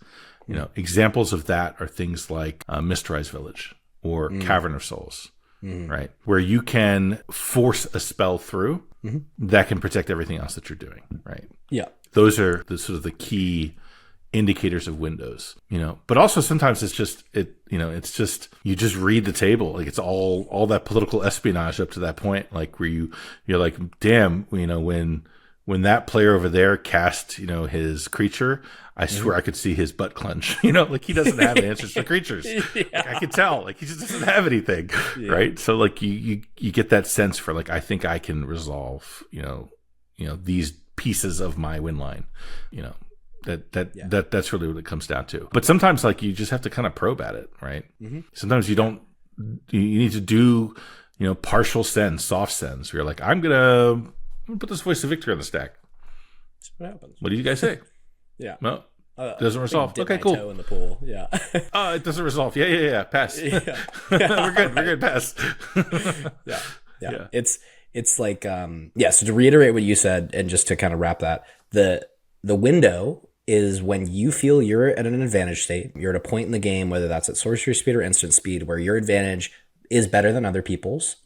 Examples of that are things like Mysterized Village or Cavern of Souls, right? Where you can force a spell through that can protect everything else that you're doing, right? Yeah. Those are the sort of the key indicators of windows, but also sometimes it's just it's just you just read the table, like it's all that political espionage up to that point, like where you're like, damn, when that player over there cast his creature, I swear I could see his butt clench, like he doesn't have answers to creatures. Like, I can tell, like he just doesn't have anything, right? So like you get that sense for like, I think I can resolve these pieces of my win line, that's really what it comes down to. But sometimes like you just have to kind of probe at it, right? Sometimes you need to do partial sends, soft sends, where you're like, I'm gonna put this Voice of Victory on the stack. What happens? What do you guys say? No, it doesn't resolve. Okay, cool. Toe in the pool. Yeah. It doesn't resolve. Yeah. Pass. We're good. Pass. Yeah. It's like so to reiterate what you said, and just to kind of wrap that, the window is when you feel you're at an advantage state. You're at a point in the game, whether that's at sorcery speed or instant speed, where your advantage is better than other people's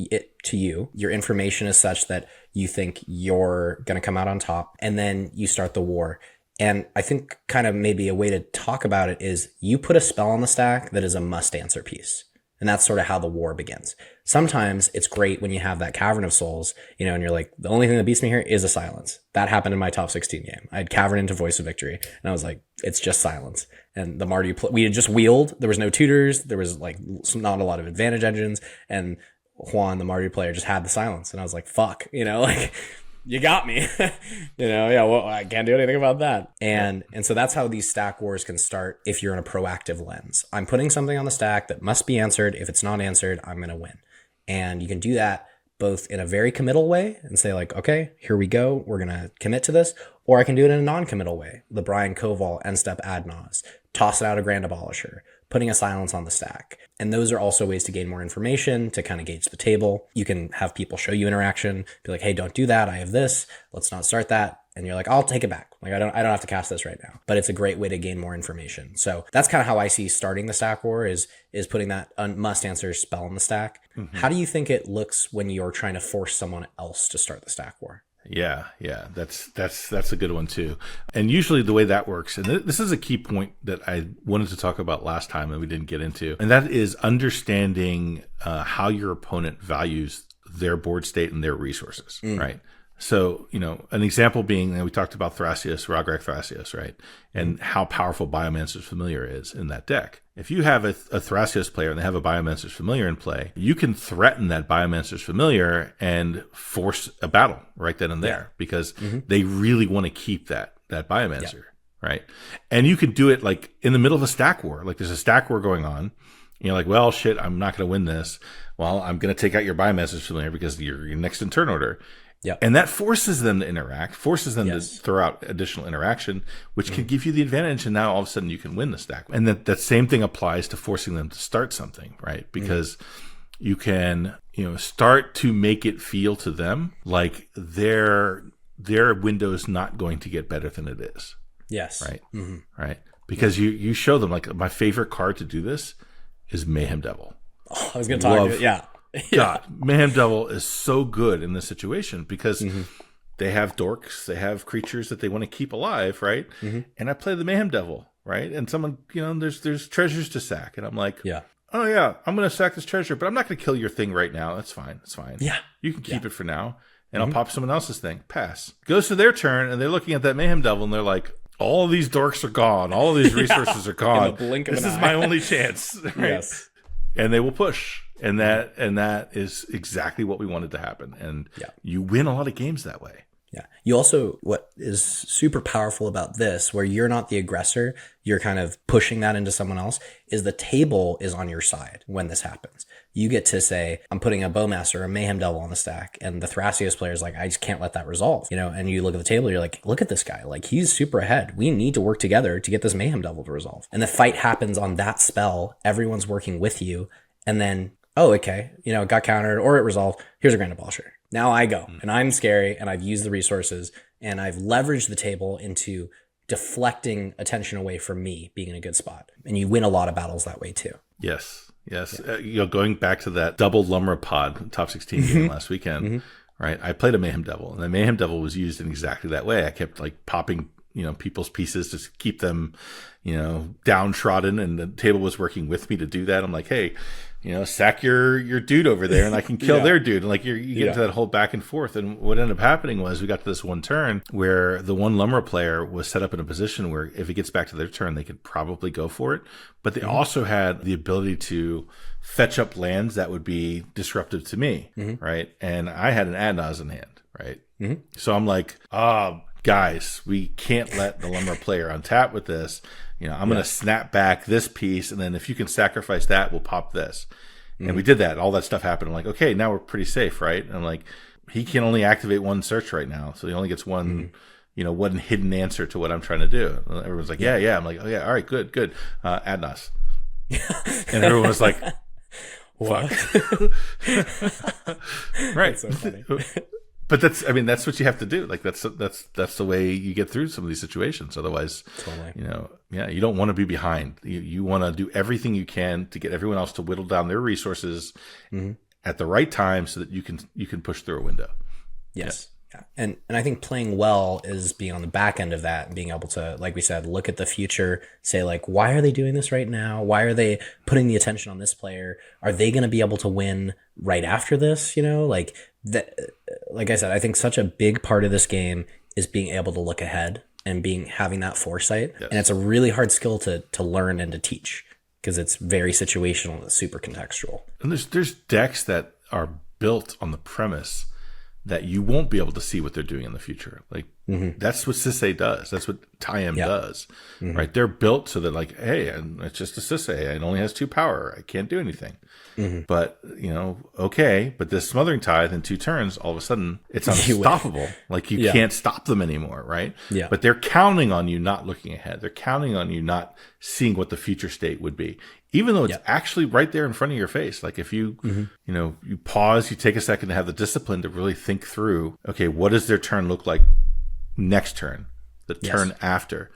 to you. Your information is such that you think you're going to come out on top, and then you start the war. And I think kind of maybe a way to talk about it is you put a spell on the stack that is a must answer piece. And that's sort of how the war begins. Sometimes it's great when you have that Cavern of Souls, and you're like, the only thing that beats me here is a silence. That happened in my top 16 game. I had Cavern into Voice of Victory, and I was like, it's just silence. And the Marty, we had just wheeled. There was no tutors. There was like not a lot of advantage engines. And Juan, the Marty player, just had the silence. And I was like, fuck, like, you got me. Well, I can't do anything about that. And so that's how these stack wars can start if you're in a proactive lens. I'm putting something on the stack that must be answered. If it's not answered, I'm going to win. And you can do that both in a very committal way and say like, okay, here we go. We're going to commit to this. Or I can do it in a non-committal way. The Brian Koval end step ad nos, toss it out a Grand Abolisher, putting a silence on the stack. And those are also ways to gain more information, to kind of gauge the table. You can have people show you interaction, be like, hey, don't do that. I have this. Let's not start that. And you're like, I'll take it back. Like, I don't have to cast this right now. But it's a great way to gain more information. So that's kind of how I see starting the stack war is putting that must answer spell on the stack. How do you think it looks when you're trying to force someone else to start the stack war? Yeah, that's a good one too. And usually the way that works, and this is a key point that I wanted to talk about last time and we didn't get into, and that is understanding how your opponent values their board state and their resources, right? So, an example being, we talked about Thrasios, Rograk Thrasios, right? And how powerful Biomancer's Familiar is in that deck. If you have a Thrasios player and they have a Biomancer's Familiar in play, you can threaten that Biomancer's Familiar and force a battle right then and there because they really want to keep that Biomancer, right? And you can do it like in the middle of a stack war. Like there's a stack war going on. You're like, well, shit, I'm not going to win this. Well, I'm going to take out your Biomancer's Familiar because you're next in turn order. Yep. And that forces them to interact, forces them to throw out additional interaction, which can give you the advantage. And now all of a sudden you can win the stack. And that same thing applies to forcing them to start something, right? Because you can, start to make it feel to them like their window's not going to get better than it is. Yes. Right. Right. Because you show them like my favorite card to do this is Mayhem Devil. Oh, I was going to talk. Yeah. God, Mayhem Devil is so good in this situation because they have dorks, they have creatures that they want to keep alive, right? And I play the Mayhem Devil, right? And someone, there's treasures to sack, and I'm like, oh yeah, I'm going to sack this treasure, but I'm not going to kill your thing right now. That's fine. It's fine. Yeah, you can keep it for now, and I'll pop someone else's thing. Pass. Goes to their turn, and they're looking at that Mayhem Devil, and they're like, all of these dorks are gone. All of these resources are gone. In the blink of this an is eye. my only chance. Right? Yes. And they will push. And that is exactly what we wanted to happen. And you win a lot of games that way. Yeah. You also, what is super powerful about this, where you're not the aggressor, you're kind of pushing that into someone else, is the table is on your side when this happens. You get to say, I'm putting a Bowmaster or a Mayhem Devil on the stack, and the Thrasios player is like, I just can't let that resolve, and you look at the table, you're like, look at this guy, like he's super ahead. We need to work together to get this Mayhem Devil to resolve. And the fight happens on that spell. Everyone's working with you. And then, oh, okay, it got countered or it resolved. Here's a Grand Abolisher. Now I go, and I'm scary, and I've used the resources, and I've leveraged the table into deflecting attention away from me being in a good spot. And you win a lot of battles that way too. Yes. Going back to that double Lumber Pod top 16 game last weekend, right? I played a Mayhem Devil, and the Mayhem Devil was used in exactly that way. I kept like popping, people's pieces to keep them, downtrodden, and the table was working with me to do that. I'm like, hey, sack your dude over there, and I can kill their dude. And like you get into that whole back and forth. And what ended up happening was we got to this one turn where the one Lumber player was set up in a position where if it gets back to their turn, they could probably go for it. But they also had the ability to fetch up lands that would be disruptive to me, right? And I had an Adnaz in hand, right? So I'm like, guys, we can't let the Lumber player untap with this. I'm going to snap back this piece, and then if you can sacrifice that, we'll pop this. And we did that. All that stuff happened. I'm like, okay, now we're pretty safe, right? And I'm like, he can only activate one search right now, so he only gets one, one hidden answer to what I'm trying to do. And everyone's like, yeah. I'm like, oh yeah, all right, good. Adnos. And everyone was like, What? Right. That's so funny. But that's what you have to do. Like that's the way you get through some of these situations. Otherwise, Totally. you don't want to be behind. You want to do everything you can to get everyone else to whittle down their resources at the right time so that you can push through a window. Yes. Yeah. And I think playing well is being on the back end of that and being able to, like we said, look at the future, say like, why are they doing this right now? Why are they putting the attention on this player? Are they going to be able to win right after this? Like that, like I said, I think such a big part of this game is being able to look ahead and having that foresight. Yes. And it's a really hard skill to learn and to teach because it's very situational and it's super contextual. And there's decks that are built on the premise that you won't be able to see what they're doing in the future. Like that's what cEDH does. That's what TIAM does, right? They're built so that like, hey, it's just a cEDH. It only has 2 power. I can't do anything. But okay. But this Smothering Tithe in 2 turns, all of a sudden it's unstoppable. Like you can't stop them anymore, right? Yeah. But they're counting on you not looking ahead. They're counting on you not seeing what the future state would be. Even though it's actually right there in front of your face. Like if you, you pause, you take a second to have the discipline to really think through, okay, what does their turn look like next turn, the turn after?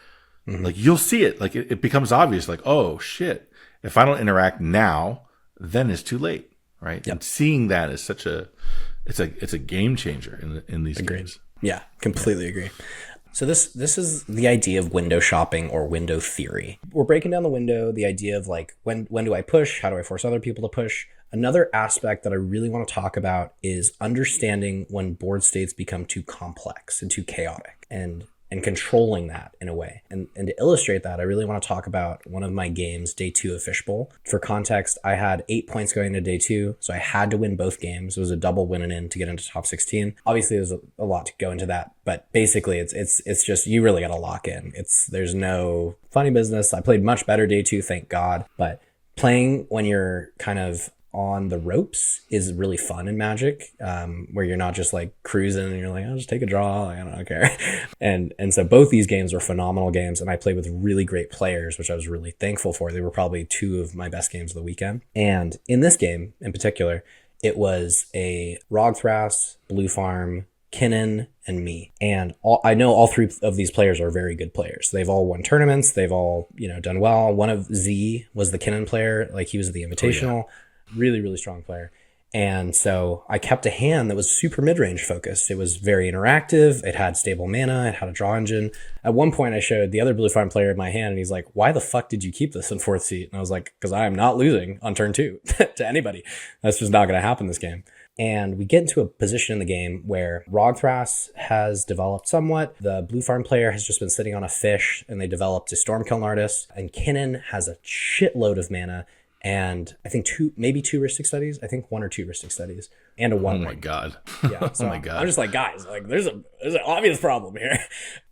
Like you'll see it. Like it becomes obvious, like, oh shit, if I don't interact now, then it's too late. Right. And seeing that is it's a game changer in these games. Yeah, completely agree. So this is the idea of window shopping or window theory. We're breaking down the window, the idea of like, when do I push? How do I force other people to push? Another aspect that I really want to talk about is understanding when board states become too complex and too chaotic and controlling that in a way. And to illustrate that, I really want to talk about one of my games, day 2 of Fishbowl. For context, I had 8 points going into day 2, so I had to win both games. It was a double win and in to get into top 16. Obviously, there's a lot to go into that, but basically, it's just you really got to lock in. There's no funny business. I played much better day 2, thank God. But playing when you're kind of on the ropes is really fun in Magic, where you're not just like cruising and you're like, I'll just take a draw, I don't care. And so both these games were phenomenal games, and I played with really great players, which I was really thankful for. They were probably 2 of my best games of the weekend. And in this game in particular, it was a Rogthras, Blue Farm, Kinnan, and me. And I know all 3 of these players are very good players. They've all won tournaments. They've all, done well. One of Z was the Kinnan player. Like he was the Invitational. Really, really strong player. And so I kept a hand that was super mid-range focused. It was very interactive. It had stable mana. It had a draw engine. At one point, I showed the other blue farm player my hand, and he's like, "Why the fuck did you keep this in 4th seat?" And I was like, "Because I am not losing on turn 2 to anybody. That's just not going to happen this game." And we get into a position in the game where Rogthras has developed somewhat. The blue farm player has just been sitting on a fish, and they developed a Stormkiln Artist. And Kinnan has a shitload of mana, and I think maybe two Rhystic Studies. I think 1 or 2 Rhystic Studies, and a 1. Oh my god! Yeah. So oh my god! I'm just like, guys, like there's an obvious problem here,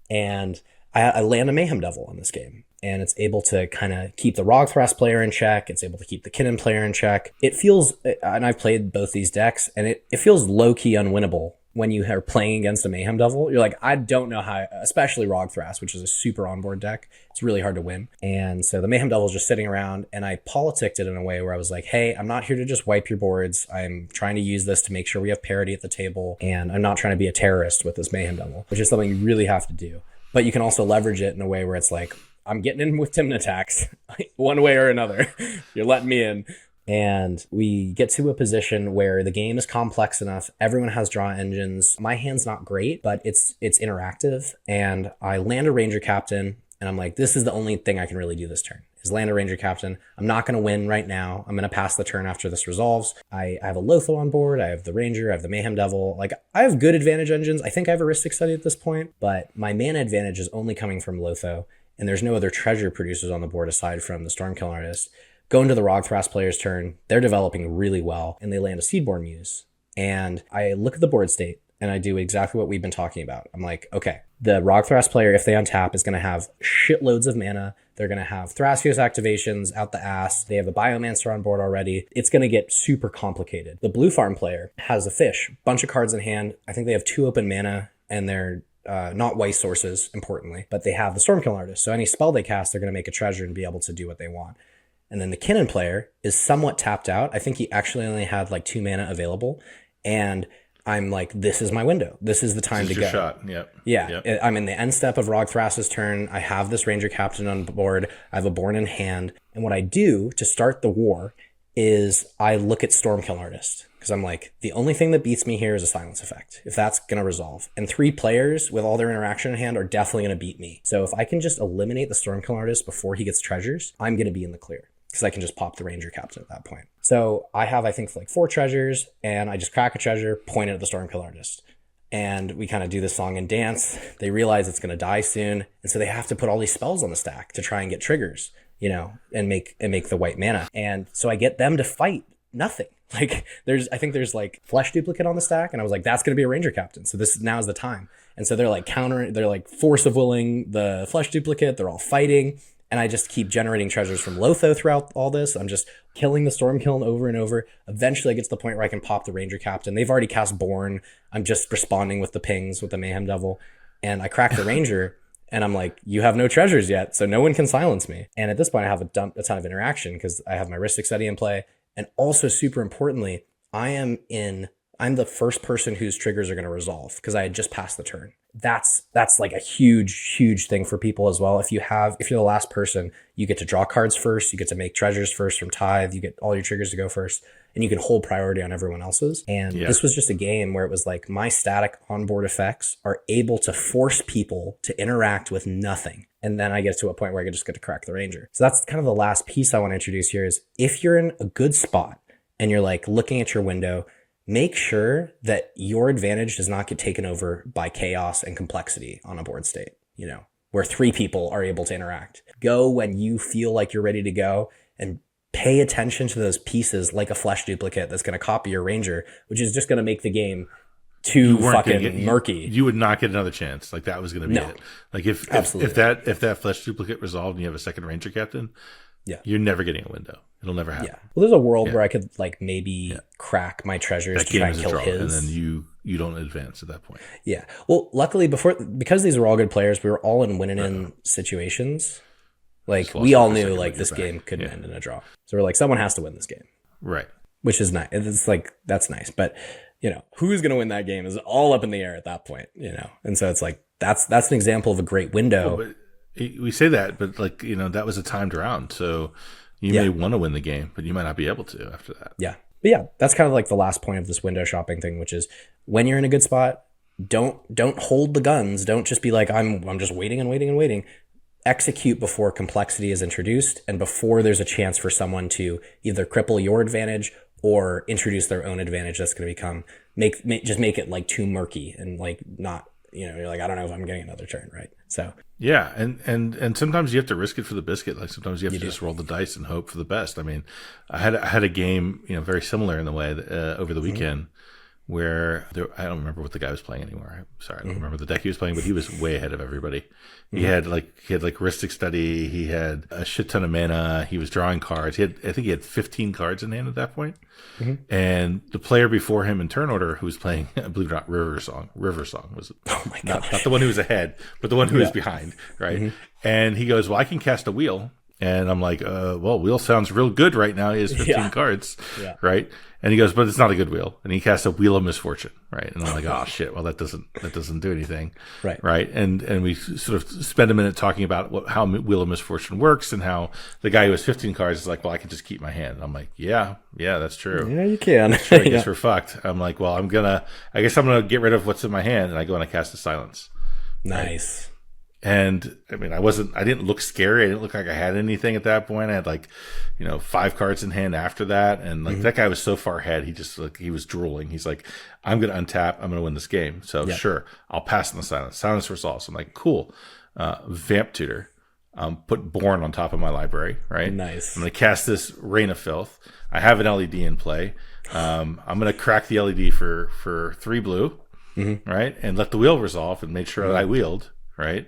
and I land a Mayhem Devil in this game. And it's able to kind of keep the Rogthras player in check. It's able to keep the Kinnan player in check. It feels, and I've played both these decks, and it feels low-key unwinnable when you are playing against a Mayhem Devil. You're like, I don't know how, especially Rogthras, which is a super onboard deck. It's really hard to win. And so the Mayhem Devil is just sitting around, and I politicked it in a way where I was like, hey, I'm not here to just wipe your boards. I'm trying to use this to make sure we have parity at the table, and I'm not trying to be a terrorist with this Mayhem Devil, which is something you really have to do. But you can also leverage it in a way where it's like, I'm getting in with Timon attacks one way or another. You're letting me in. And we get to a position where the game is complex enough. Everyone has draw engines. My hand's not great, but it's interactive. And I land a Ranger Captain, and I'm like, this is the only thing I can really do this turn, is land a Ranger Captain. I'm not going to win right now. I'm going to pass the turn after this resolves. I have a Lotho on board. I have the Ranger. I have the Mayhem Devil. Like, I have good advantage engines. I think I have a Rhystic Study at this point, but my mana advantage is only coming from Lotho. And there's no other treasure producers on the board aside from the Stormkiln Artist. Go into the Rogthras player's turn. They're developing really well, and they land a Seedborn Muse. And I look at the board state, and I do exactly what we've been talking about. I'm like, okay, the Rogthras player, if they untap, is going to have shitloads of mana. They're going to have Thrasios activations out the ass. They have a Biomancer on board already. It's going to get super complicated. The blue farm player has a fish, bunch of cards in hand. I think they have 2 open mana, and they're not white sources, importantly, but they have the Stormkiln Artist. So any spell they cast, they're going to make a treasure and be able to do what they want. And then the Kinnan player is somewhat tapped out. I think he actually only had like 2 mana available. And I'm like, this is my window. This is the time to go. Shot. Yep. Yeah. Yep. I'm in the end step of Rogthras's turn. I have this Ranger Captain on board. I have a Born in hand. And what I do to start the war is I look at Stormkiln Artist. Because I'm like, the only thing that beats me here is a silence effect, if that's going to resolve. And 3 players with all their interaction in hand are definitely going to beat me. So if I can just eliminate the Stormkiln Artist before he gets treasures, I'm going to be in the clear. Because I can just pop the Ranger Captain at that point. So I have, I think, like 4 treasures, and I just crack a treasure, point it at the Stormkiln Artist. And we kind of do this song and dance. They realize it's going to die soon, and so they have to put all these spells on the stack to try and get triggers, you know, and make the white mana. And so I get them to fight nothing. Like I think there's like Flesh Duplicate on the stack, and I was like, that's going to be a Ranger Captain. So now is the time. And so they're like they're like force of willing the Flesh Duplicate. They're all fighting. And I just keep generating treasures from Lotho throughout all this. I'm just killing the Stormkiln over and over. Eventually I get to the point where I can pop the Ranger Captain. They've already cast Born. I'm just responding with the pings with the Mayhem Devil. And I crack the Ranger, and I'm like, you have no treasures yet, so no one can silence me. And at this point I have a ton of interaction because I have my Rhystic Study in play. And also super importantly, I'm the first person whose triggers are going to resolve because I had just passed the turn. That's like a huge thing for people as well. If you're the last person, you get to draw cards first, you get to make treasures first from Tithe, you get all your triggers to go first, and you can hold priority on everyone else's. And This was just a game where it was like my static onboard effects are able to force people to interact with nothing. And then I get to a point where I just get to crack the Ranger. So that's kind of the last piece I want to introduce here is if you're in a good spot and you're like looking at your window, make sure that your advantage does not get taken over by chaos and complexity on a board state, you know, where 3 people are able to interact. Go when you feel like you're ready to go and pay attention to those pieces like a Flesh Duplicate that's going to copy your Ranger, which is just going to make the game too fucking murky. You would not get another chance. Like that was going to be it. Like if that Flesh Duplicate resolved and you have a second Ranger Captain, you're never getting a window. It'll never happen. Yeah. Well, there's a world where I could like maybe crack my treasures to try and kill his. And then you don't advance at that point. Yeah. Well, luckily because these were all good players, we were all in win-in situations. Like we all knew like this game couldn't end in a draw. So we're like, someone has to win this game. Right. Which is nice. It's like, that's nice. But, you know, who's going to win that game is all up in the air at that point, you know? And so it's like, that's an example of a great window. Well, we say that, but like, you know, that was a timed round. So you may want to win the game, but you might not be able to after that. Yeah. But yeah, that's kind of like the last point of this window shopping thing, which is when you're in a good spot, don't hold the guns. Don't just be like, I'm just waiting and waiting and waiting. Execute before complexity is introduced and before there's a chance for someone to either cripple your advantage or introduce their own advantage that's going to become just make it like too murky and like not, you're like, I don't know if I'm getting another turn, right? So yeah, and sometimes you have to risk it for the biscuit. Like sometimes you have to just roll the dice and hope for the best. I mean, I had a game, very similar in the way that, over the weekend where I don't remember what the guy was playing anymore. I'm sorry, I don't remember the deck he was playing, but he was way ahead of everybody. He had Ristic Study. He had a shit ton of mana. He was drawing cards. I think he had 15 cards in hand at that point. And the player before him in turn order, who was playing, I believe it or not, River Song was it? Oh my god, not the one who was ahead, but the one who was behind, right? And he goes, "Well, I can cast a wheel." And I'm like, well, wheel sounds real good right now. He has 15 cards, right? And he goes, but it's not a good wheel. And he casts a Wheel of Misfortune, right? And I'm like, oh shit, well that doesn't do anything, right? And we sort of spend a minute talking about how Wheel of Misfortune works and how the guy who has 15 cards is like, well, I can just keep my hand. And I'm like, yeah, that's true. Yeah, you can. That's true. I guess we're fucked. I'm like, well, I guess I'm gonna get rid of what's in my hand, and I go and I cast a Silence. Nice. Right? And I mean, I didn't look scary. I didn't look like I had anything at that point. I had 5 cards in hand after that. And that guy was so far ahead. He just he was drooling. He's like, I'm going to untap. I'm going to win this game. So sure, I'll pass on the Silence. Silence resolves. I'm like, cool. Vamp Tutor. Put Born on top of my library, right? Nice. I'm going to cast this Rain of Filth. I have an LED in play. I'm going to crack the LED for 3 blue, right? And let the wheel resolve and make sure that I wield, right?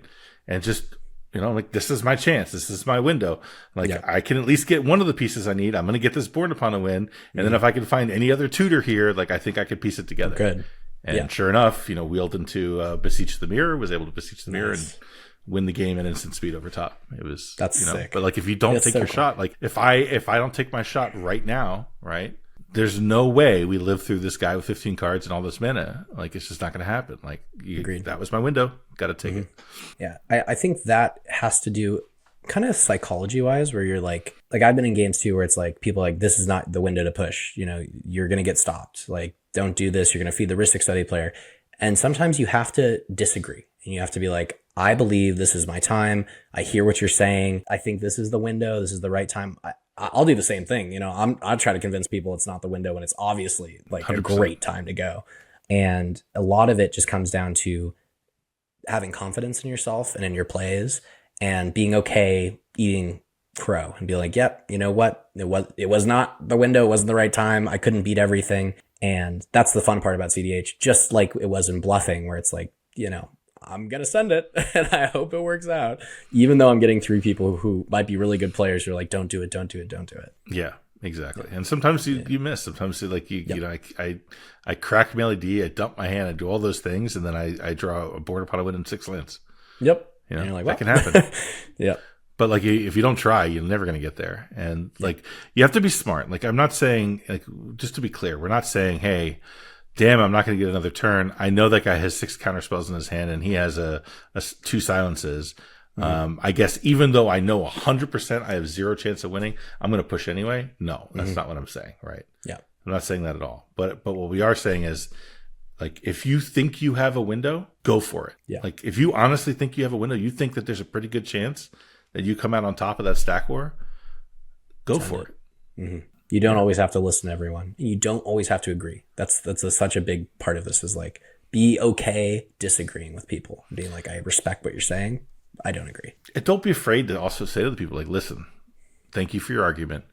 And just, this is my chance. This is my window. I can at least get one of the pieces I need. I'm going to get this Born Upon a win. And then if I can find any other tutor here, I think I could piece it together. Good. And sure enough, wheeled into Beseech the Mirror, was able to Beseech the Mirror and win the game in instant speed over top. It was, that's sick. But if you don't take your shot, if I don't take my shot right now, right? There's no way we live through this guy with 15 cards and all this mana. It's just not going to happen. Agreed. That was my window. Got to take it. Yeah. I think that has to do kind of psychology wise, where you're like I've been in games too, where it's people this is not the window to push. You're going to get stopped. Don't do this. You're going to feed the Ristic Study player. And sometimes you have to disagree and you have to be like, I believe this is my time. I hear what you're saying. I think this is the window. This is the right time. I'll do the same thing. I'll try to convince people it's not the window when it's obviously 100%. A great time to go. And a lot of it just comes down to having confidence in yourself and in your plays and being okay eating crow and be like, yep, you know what? It was not the window. It wasn't the right time. I couldn't beat everything. And that's the fun part about cEDH, just like it was in Bluffing, where it's I'm going to send it and I hope it works out. Even though I'm getting 3 people who might be really good players who are like, don't do it, don't do it, don't do it. Yeah, exactly. Yeah. And sometimes you miss. Sometimes I crack my LED, I dump my hand, I do all those things, and then I draw a Born Upon a Win in 6 lands. Yep. And you're like, that can happen. Yeah. But if you don't try, you're never going to get there. And you have to be smart. I'm not saying, just to be clear, we're not saying, hey, damn, I'm not going to get another turn. I know that guy has 6 counter spells in his hand and he has 2 silences. I guess even though I know 100% I have 0 chance of winning, I'm going to push anyway. No, that's not what I'm saying. Right. Yeah. I'm not saying that at all. But what we are saying is, if you think you have a window, go for it. Yeah. If you honestly think you have a window, you think that there's a pretty good chance that you come out on top of that stack war, go for it. Mm-hmm. You don't always have to listen to everyone. You don't always have to agree. That's such a big part of this is be okay disagreeing with people. Being I respect what you're saying. I don't agree. And don't be afraid to also say to the people, listen, thank you for your argument.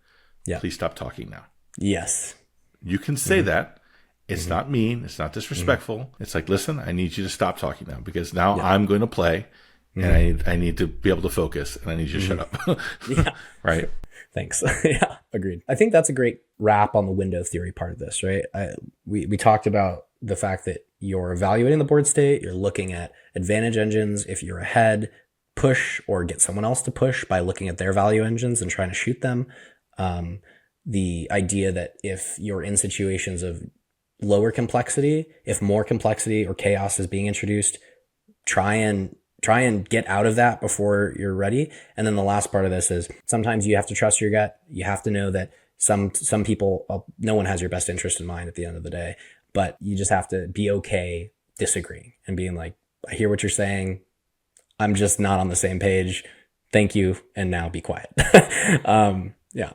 Yeah. Please stop talking now. Yes. You can say that. It's not mean. It's not disrespectful. It's listen, I need you to stop talking now because now I'm going to play and I need to be able to focus and I need you to shut up. Yeah. Right. Thanks. Yeah, agreed. I think that's a great wrap on the window theory part of this, right? We talked about the fact that you're evaluating the board state, you're looking at advantage engines. If you're ahead, push or get someone else to push by looking at their value engines and trying to shoot them. The idea that if you're in situations of lower complexity, if more complexity or chaos is being introduced, try and get out of that before you're ready. And then the last part of this is sometimes you have to trust your gut. You have to know that some people, no one has your best interest in mind at the end of the day, but you just have to be okay disagreeing and being like, I hear what you're saying. I'm just not on the same page. Thank you. And now be quiet. Yeah.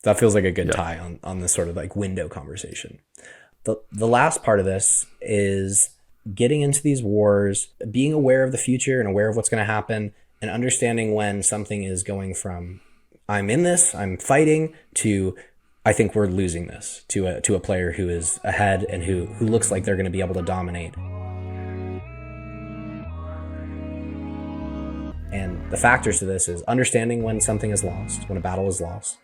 That feels like a good tie on this sort of like window conversation. The last part of this is getting into these wars, being aware of the future and aware of what's going to happen, and understanding when something is going from I'm in this, I'm fighting, to I think we're losing this, to a player who is ahead and who looks like they're going to be able to dominate. And the factors to this is understanding when something is lost, when a battle is lost,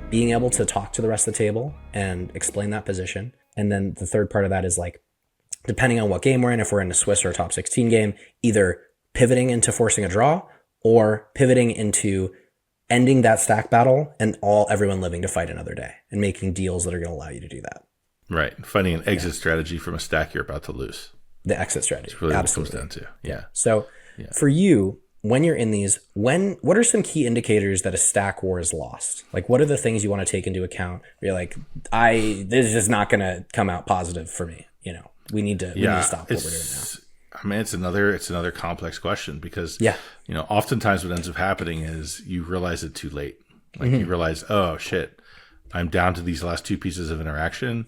being able to talk to the rest of the table and explain that position. And then the third part of that is like, depending on what game we're in, if we're in a Swiss or a top 16 game, either pivoting into forcing a draw or pivoting into ending that stack battle and everyone living to fight another day and making deals that are going to allow you to do that. Right. Finding an exit strategy from a stack you're about to lose. The exit strategy. That's really Absolutely. what it comes down to. Yeah. So for you, when you're in these, what are some key indicators that a stack war is lost? Like, what are the things you want to take into account where you're like, this is just not going to come out positive for me. You know, we need to stop what we're doing now. I mean, it's another complex question because, oftentimes what ends up happening is you realize it too late. Like you realize, oh shit, I'm down to these last two pieces of interaction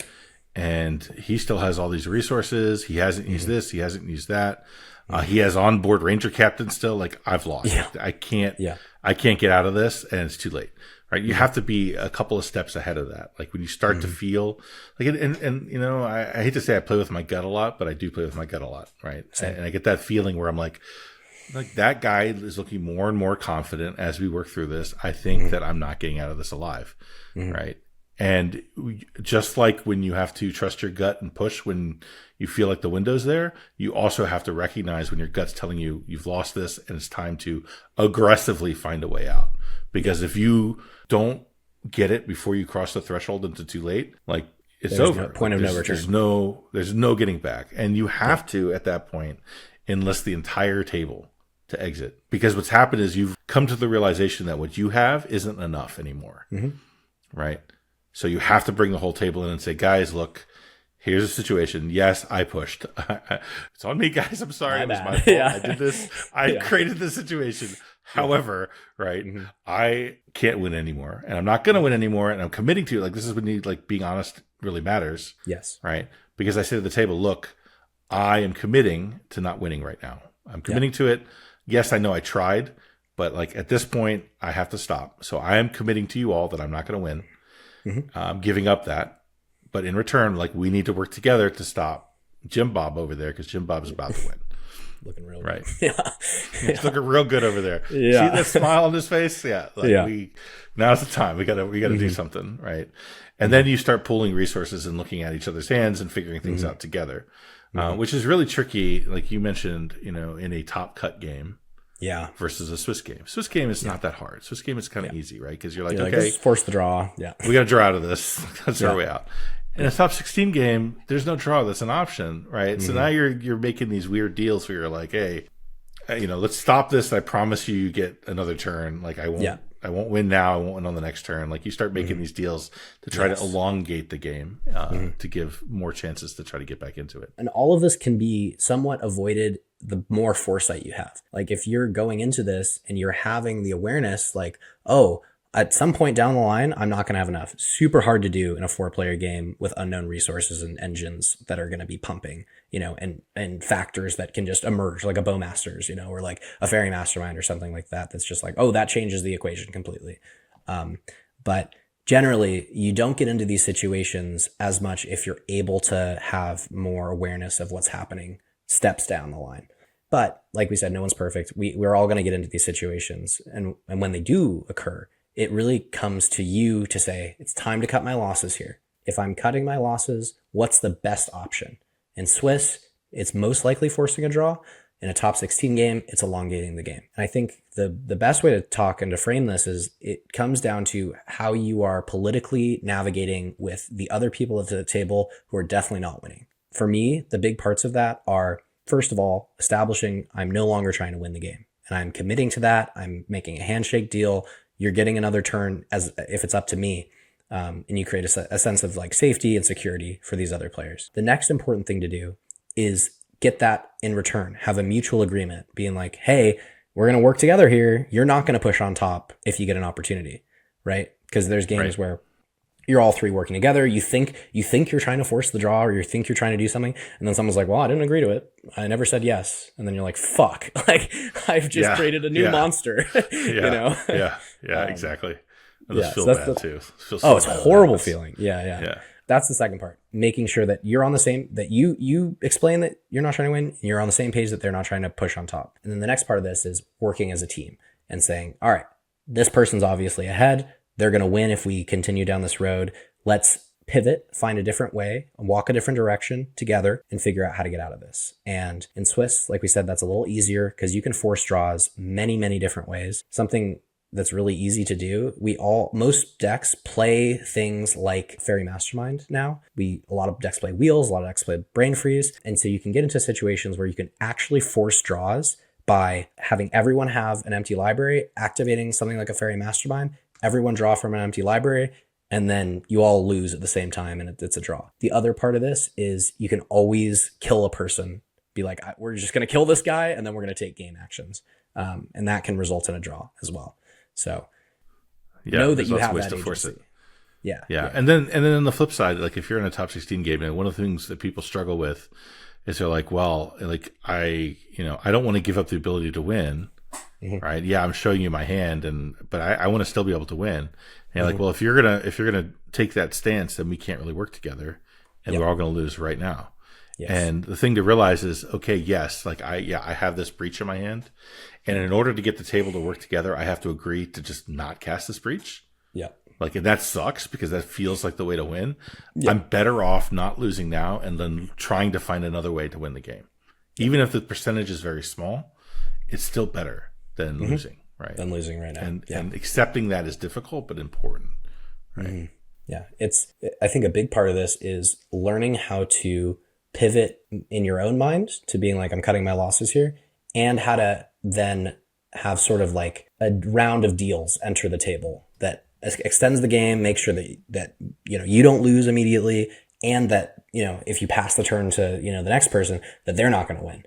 and he still has all these resources. He hasn't used this. He hasn't used that. He has onboard Ranger Captain still. Like I've lost. Yeah. I can't get out of this, and it's too late. Right? You have to be a couple of steps ahead of that. Like when you start to feel like, and I hate to say I play with my gut a lot, but I do play with my gut a lot. Right? And I get that feeling where I'm like that guy is looking more and more confident as we work through this. I think that I'm not getting out of this alive. Right? And just like when you have to trust your gut and push when you feel like the window's there, you also have to recognize when your gut's telling you you've lost this and it's time to aggressively find a way out. Because if you don't get it before you cross the threshold into too late, like it's over. No point of no return. There's no getting back. And you have to, at that point, enlist the entire table to exit. Because what's happened is you've come to the realization that what you have isn't enough anymore. Right? So you have to bring the whole table in and say, guys, look, here's the situation. Yes, I pushed. It's on me, guys. I'm sorry. It was my fault. I did this. I created the situation. However, right, I can't win anymore. And I'm not going to win anymore. And I'm committing to it. Like, this is when you, like, being honest really matters. Yes. Right? Because I say to the table, look, I am committing to not winning right now. I'm committing to it. Yes, I know I tried. But, like, at this point, I have to stop. So I am committing to you all that I'm not going to win. I'm giving up that, but in return, like we need to work together to stop Jim Bob over there because Jim Bob's about to win. Looking real right. Good. He's looking real good over there. See that smile on his face? Yeah. Now's the time. We gotta do something, right? And then you start pooling resources and looking at each other's hands and figuring things out together, which is really tricky. Like you mentioned, in a top cut game. Yeah. Versus a Swiss game. Swiss game is not that hard. Swiss game is kind of easy, right? Because you're like, okay, let's force the draw. Yeah. We got to draw out of this. That's our way out. In a top 16 game, there's no draw. That's an option, right? So now you're making these weird deals where you're like, hey, let's stop this. I promise you get another turn. Like I won't win now. I won't win on the next turn. Like you start making these deals to try to elongate the game to give more chances to try to get back into it. And all of this can be somewhat avoided the more foresight you have. Like if you're going into this and you're having the awareness like, oh, at some point down the line, I'm not going to have enough. Super hard to do in a 4-player game with unknown resources and engines that are going to be pumping, and factors that can just emerge like a Bowmasters, or like a Fairy Mastermind or something like that. That's just like, oh, that changes the equation completely. But generally, you don't get into these situations as much if you're able to have more awareness of what's happening steps down the line. But like we said, no one's perfect. We're all going to get into these situations. And when they do occur, it really comes to you to say, it's time to cut my losses here. If I'm cutting my losses, what's the best option? In Swiss, it's most likely forcing a draw. In a top 16 game, it's elongating the game. And I think the best way to talk and to frame this is it comes down to how you are politically navigating with the other people at the table who are definitely not winning. For me, the big parts of that are, first of all, establishing I'm no longer trying to win the game. And I'm committing to that. I'm making a handshake deal. You're getting another turn as if it's up to me. And you create a sense of like safety and security for these other players. The next important thing to do is get that in return, have a mutual agreement being like, hey, we're going to work together here. You're not going to push on top if you get an opportunity, right? Because there's games where you're all three working together. You think you're trying to force the draw, or you think you're trying to do something, and then someone's like, well, I didn't agree to it. I never said yes. And then you're like, fuck, like I've just created a new monster. You know? Exactly. I just feel so bad too. It's a horrible feeling. Yeah. That's the second part. Making sure that you're on the same, that you explain that you're not trying to win, and you're on the same page that they're not trying to push on top. And then the next part of this is working as a team and saying, all right, this person's obviously ahead. They're going to win if we continue down this road. Let's pivot, find a different way, walk a different direction together, and figure out how to get out of this. And in Swiss, like we said, that's a little easier because you can force draws many, many different ways. Something that's really easy to do. Most decks play things like Fairy Mastermind now. A lot of decks play Wheels, a lot of decks play Brain Freeze. And so you can get into situations where you can actually force draws by having everyone have an empty library, activating something like a Fairy Mastermind, everyone draw from an empty library, and then you all lose at the same time, and it's a draw. The other part of this is you can always kill a person. Be like, we're just going to kill this guy, and then we're going to take game actions. And that can result in a draw as well. So know that you have that agency. Force it. Yeah. And then on the flip side, like if you're in a top 16 game, and one of the things that people struggle with is they're like, well, like I don't want to give up the ability to win. Mm-hmm. Right. Yeah. I'm showing you my hand but I want to still be able to win. And like, well, if you're going to take that stance, then we can't really work together, and we're all going to lose right now. Yes. And the thing to realize is, okay, yes, like I have this breach in my hand, and in order to get the table to work together, I have to agree to just not cast this breach. Yeah. Like, and that sucks because that feels like the way to win. Yeah. I'm better off not losing now and then trying to find another way to win the game. Even if the percentage is very small, it's still better than losing, right? Than losing right now. And accepting that is difficult but important, right? Mm-hmm. Yeah. I think a big part of this is learning how to pivot in your own mind to being like, I'm cutting my losses here, and how to then have sort of like a round of deals enter the table that extends the game, make sure that you don't lose immediately, and that if you pass the turn to the next person, that they're not going to win.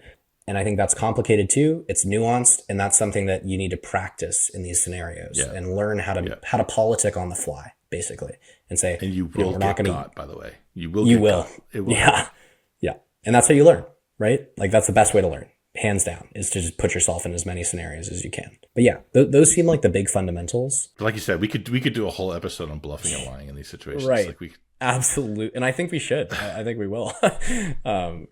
And I think that's complicated too. It's nuanced, and that's something that you need to practice in these scenarios and learn how to politic on the fly, basically, and say, and you will get caught, by the way. You will. It will. Yeah. And that's how you learn, right? Like that's the best way to learn, hands down, is to just put yourself in as many scenarios as you can. But yeah, those seem like the big fundamentals. But like you said, we could do a whole episode on bluffing and lying in these situations. Right. Like Absolutely. And I think we should. I think we will.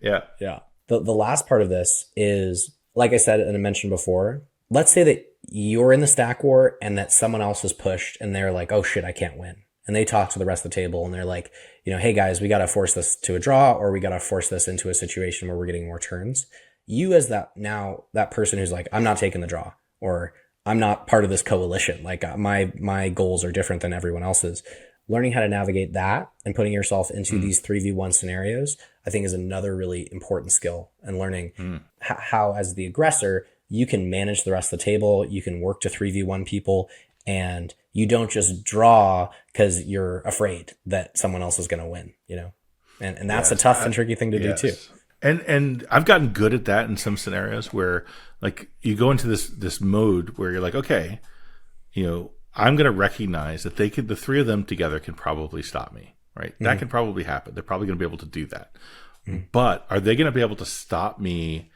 Yeah. The last part of this is, like I said and I mentioned before, let's say that you're in the stack war and that someone else is pushed and they're like, oh shit, I can't win. And they talk to the rest of the table and they're like, hey guys, we got to force this to a draw, or we got to force this into a situation where we're getting more turns. You as that person who's like, I'm not taking the draw, or I'm not part of this coalition. Like my goals are different than everyone else's. Learning how to navigate that and putting yourself into these 3v1 scenarios, I think is another really important skill, and learning how as the aggressor, you can manage the rest of the table. You can work to 3v1 people, and you don't just draw because you're afraid that someone else is going to win, and that's a tough and tricky thing to do too. And I've gotten good at that in some scenarios where like you go into this mode where you're like, okay, I'm going to recognize that the three of them together can probably stop me, right? Mm-hmm. That can probably happen. They're probably going to be able to do that. Mm-hmm. But are they going to be able to stop me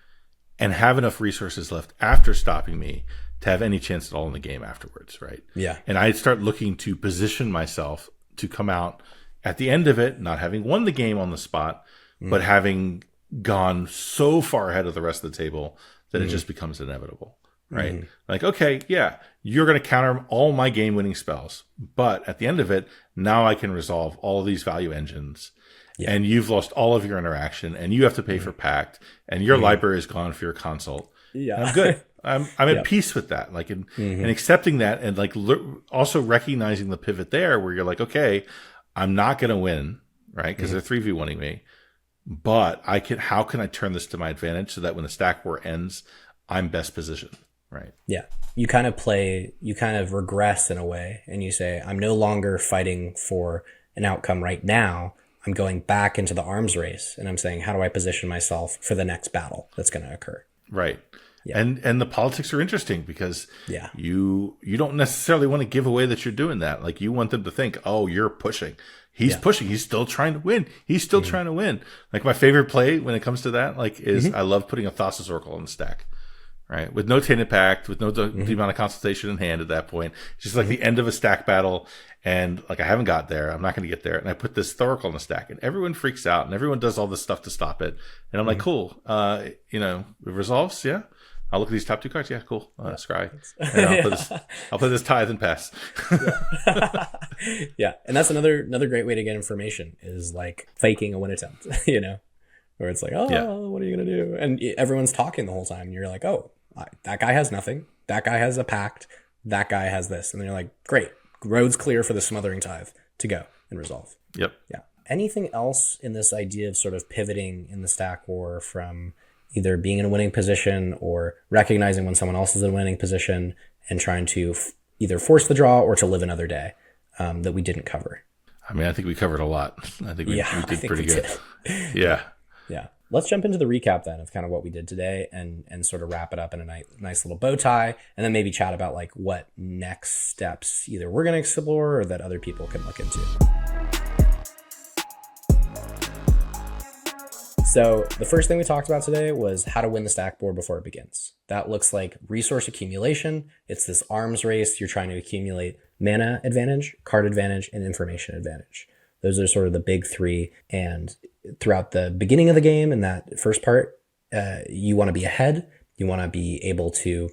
and have enough resources left after stopping me to have any chance at all in the game afterwards, right? Yeah. And I start looking to position myself to come out at the end of it, not having won the game on the spot, but having gone so far ahead of the rest of the table that it just becomes inevitable. Right? Like, okay, yeah, you're going to counter all my game-winning spells, but at the end of it, now I can resolve all of these value engines, and you've lost all of your interaction, and you have to pay for Pact, and your library is gone for your consult. Yeah, and I'm good. I'm at peace with that, like, and accepting that, and like also recognizing the pivot there, where you're like, okay, I'm not going to win, right? Because they're 3v1ing me, but how can I turn this to my advantage so that when the stack war ends, I'm best positioned. Right. Yeah. You kind of regress in a way, and you say, I'm no longer fighting for an outcome right now. I'm going back into the arms race, and I'm saying, how do I position myself for the next battle that's going to occur? Right. Yeah. And the politics are interesting because Yeah. you don't necessarily want to give away that you're doing that. Like, you want them to think, oh, you're pushing. He's pushing. He's still trying to win. He's still trying to win. Like, my favorite play when it comes to that, like, is I love putting a Thassa's Oracle on the stack. Right, with no Tainted Pact, with no the amount of consultation in hand at that point. It's just like the end of a stack battle, and like, I haven't got there. I'm not going to get there, and I put this Thoracle on the stack, and everyone freaks out, and everyone does all this stuff to stop it. And I'm like, cool, it resolves. Yeah, I'll look at these top 2 cards. Yeah, cool. Scry. And I'll put this Tithe and pass. Yeah, and that's another great way to get information is like faking a win attempt. Where it's like, oh, what are you gonna do? And everyone's talking the whole time, and you're like, oh, that guy has nothing. That guy has a pact. That guy has this, and then you're like, great, road's clear for the Smothering Tithe to go and resolve. Yep. Yeah. Anything else in this idea of sort of pivoting in the stack war from either being in a winning position or recognizing when someone else is in a winning position and trying to either force the draw or to live another day that we didn't cover? I mean, I think we covered a lot. I think we did pretty good. Yeah. Yeah. Let's jump into the recap then of kind of what we did today and sort of wrap it up in a nice little bow tie, and then maybe chat about like what next steps either we're going to explore or that other people can look into. So the first thing we talked about today was how to win the stack board before it begins. That looks like resource accumulation. It's this arms race. You're trying to accumulate mana advantage, card advantage, and information advantage. Those are sort of the big 3. And throughout the beginning of the game, in that first part, you want to be ahead. You want to be able to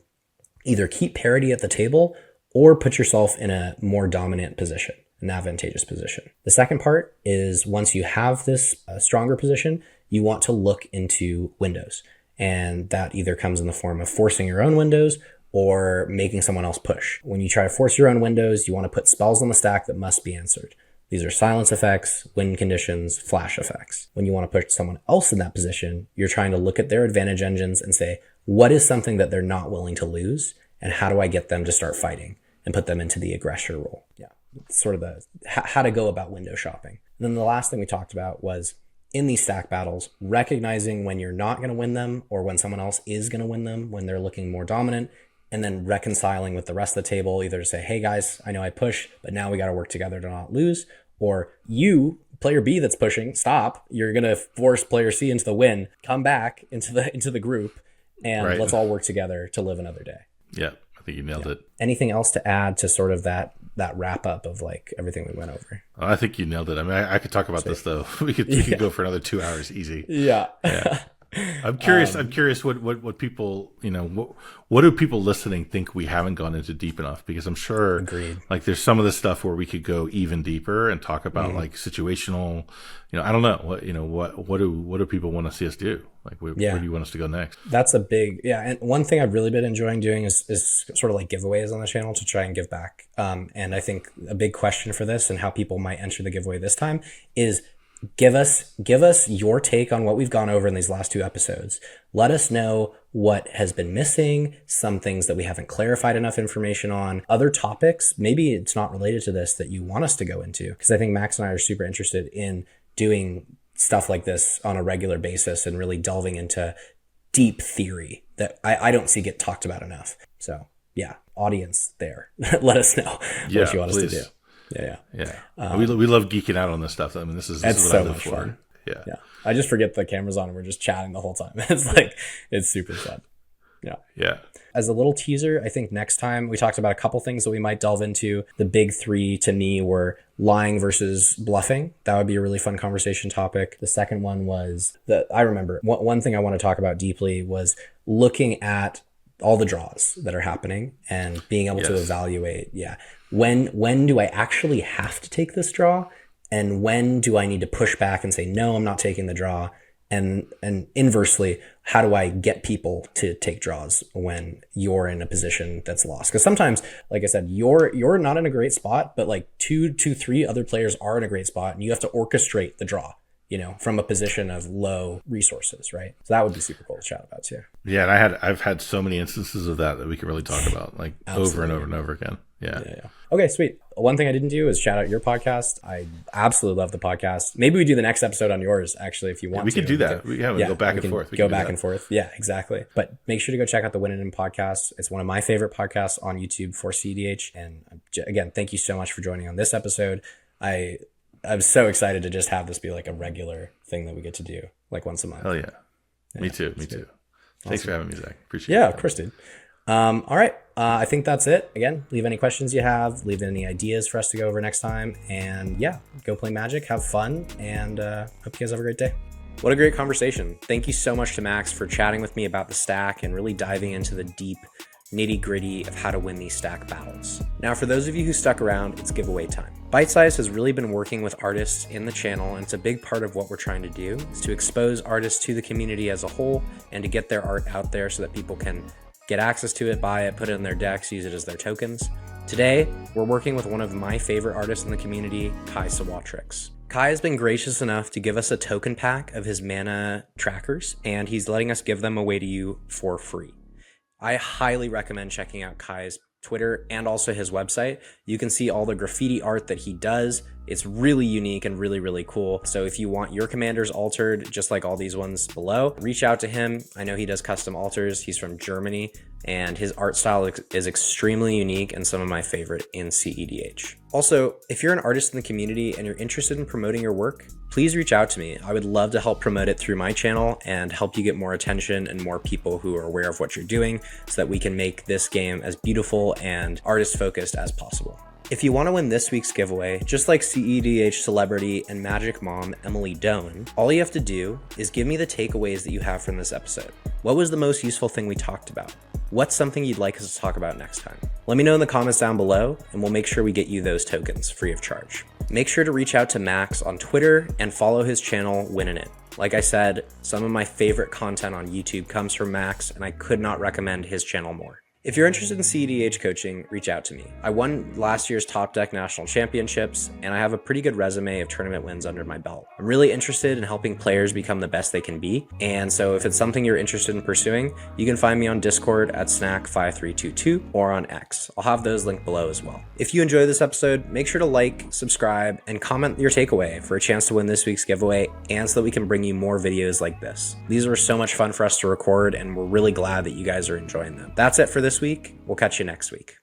either keep parity at the table or put yourself in a more dominant position, an advantageous position. The second part is once you have this stronger position, you want to look into windows. And that either comes in the form of forcing your own windows or making someone else push. When you try to force your own windows, you want to put spells on the stack that must be answered. These are silence effects, win conditions, flash effects. When you want to put someone else in that position, you're trying to look at their advantage engines and say, what is something that they're not willing to lose? And how do I get them to start fighting and put them into the aggressor role? Yeah, sort of the how to go about window shopping. And then the last thing we talked about was in these stack battles, recognizing when you're not going to win them or when someone else is going to win them, when they're looking more dominant, and then reconciling with the rest of the table, either to say, hey guys, I know I push, but now we got to work together to not lose. Or you, player B that's pushing, stop. You're going to force player C into the win. Come back into the group, and let's all work together to live another day. Yeah, I think you nailed it. Anything else to add to sort of that wrap up of like everything we went over? I think you nailed it. I mean, I could talk about this though. We could go for another 2 hours easy. Yeah. I'm curious. I'm curious what people, what do people listening think we haven't gone into deep enough? Because I'm sure, like, there's some of the stuff where we could go even deeper and talk about like situational. I don't know what do people want to see us do? Like, where do you want us to go next? That's a big And one thing I've really been enjoying doing is sort of like giveaways on the channel to try and give back. And I think a big question for this and how people might enter the giveaway this time is, give us your take on what we've gone over in these last 2 episodes. Let us know what has been missing, some things that we haven't clarified enough information on, other topics. Maybe it's not related to this that you want us to go into, because I think Max and I are super interested in doing stuff like this on a regular basis and really delving into deep theory that I don't see get talked about enough. So yeah, audience there, let us know what you want us to do. Yeah. We love geeking out on this stuff. I mean, this is what so I live much for. fun. Yeah. I just forget the camera's on and we're just chatting the whole time. It's super fun. Yeah. As a little teaser, I think next time we talked about a couple things that we might delve into. The big 3 to me were lying versus bluffing. That would be a really fun conversation topic. The second one was I remember one thing I want to talk about deeply was looking at all the draws that are happening and being able to evaluate. When do I actually have to take this draw? And when do I need to push back and say, no, I'm not taking the draw? And inversely, how do I get people to take draws when you're in a position that's lost? Because sometimes, like I said, you're not in a great spot, but like 2 to 3 other players are in a great spot and you have to orchestrate the draw. you know, from a position of low resources, right? So that would be super cool to chat about too. Yeah, and I've had so many instances of that we can really talk about, like over and over and over again. Yeah. Okay, sweet. One thing I didn't do is shout out your podcast. I absolutely love the podcast. Maybe we do the next episode on yours, actually, if you want we to. We could do that. We go back and forth. Go back and forth. Yeah, exactly. But make sure to go check out the Win It In podcast. It's one of my favorite podcasts on YouTube for cEDH. And again, thank you so much for joining on this episode. I'm so excited to just have this be like a regular thing that we get to do like once a month. Hell yeah. Me too. Awesome. Thanks for having me, Zach. Appreciate it. Yeah, of course, dude. All right. I think that's it. Again, leave any questions you have, leave any ideas for us to go over next time. And yeah, go play Magic, have fun, and hope you guys have a great day. What a great conversation. Thank you so much to Max for chatting with me about the stack and really diving into the deep nitty-gritty of how to win these stack battles. Now, for those of you who stuck around, it's giveaway time. Bite Size has really been working with artists in the channel, and it's a big part of what we're trying to do, is to expose artists to the community as a whole and to get their art out there so that people can get access to it, buy it, put it in their decks, use it as their tokens. Today, we're working with one of my favorite artists in the community, Kai Sawatrix. Kai has been gracious enough to give us a token pack of his mana trackers, and he's letting us give them away to you for free. I highly recommend checking out Kai's Twitter and also his website. You can see all the graffiti art that he does. It's really unique and really, really cool. So if you want your commanders altered, just like all these ones below, reach out to him. I know he does custom alters. He's from Germany, and his art style is extremely unique and some of my favorite in cEDH. Also, if you're an artist in the community and you're interested in promoting your work, please reach out to me. I would love to help promote it through my channel and help you get more attention and more people who are aware of what you're doing so that we can make this game as beautiful and artist focused as possible. If you want to win this week's giveaway, just like cEDH celebrity and Magic mom Emily Doan, all you have to do is give me the takeaways that you have from this episode. What was the most useful thing we talked about? What's something you'd like us to talk about next time? Let me know in the comments down below, and we'll make sure we get you those tokens free of charge. Make sure to reach out to Max on Twitter and follow his channel, Winnin' It. Like I said, some of my favorite content on YouTube comes from Max, and I could not recommend his channel more. If you're interested in cEDH coaching, reach out to me. I won last year's Top Deck National Championships, and I have a pretty good resume of tournament wins under my belt. I'm really interested in helping players become the best they can be, and so if it's something you're interested in pursuing, you can find me on Discord at snack5322 or on X. I'll have those linked below as well. If you enjoyed this episode, make sure to like, subscribe, and comment your takeaway for a chance to win this week's giveaway and so that we can bring you more videos like this. These were so much fun for us to record, and we're really glad that you guys are enjoying them. That's it for this week. We'll catch you next week.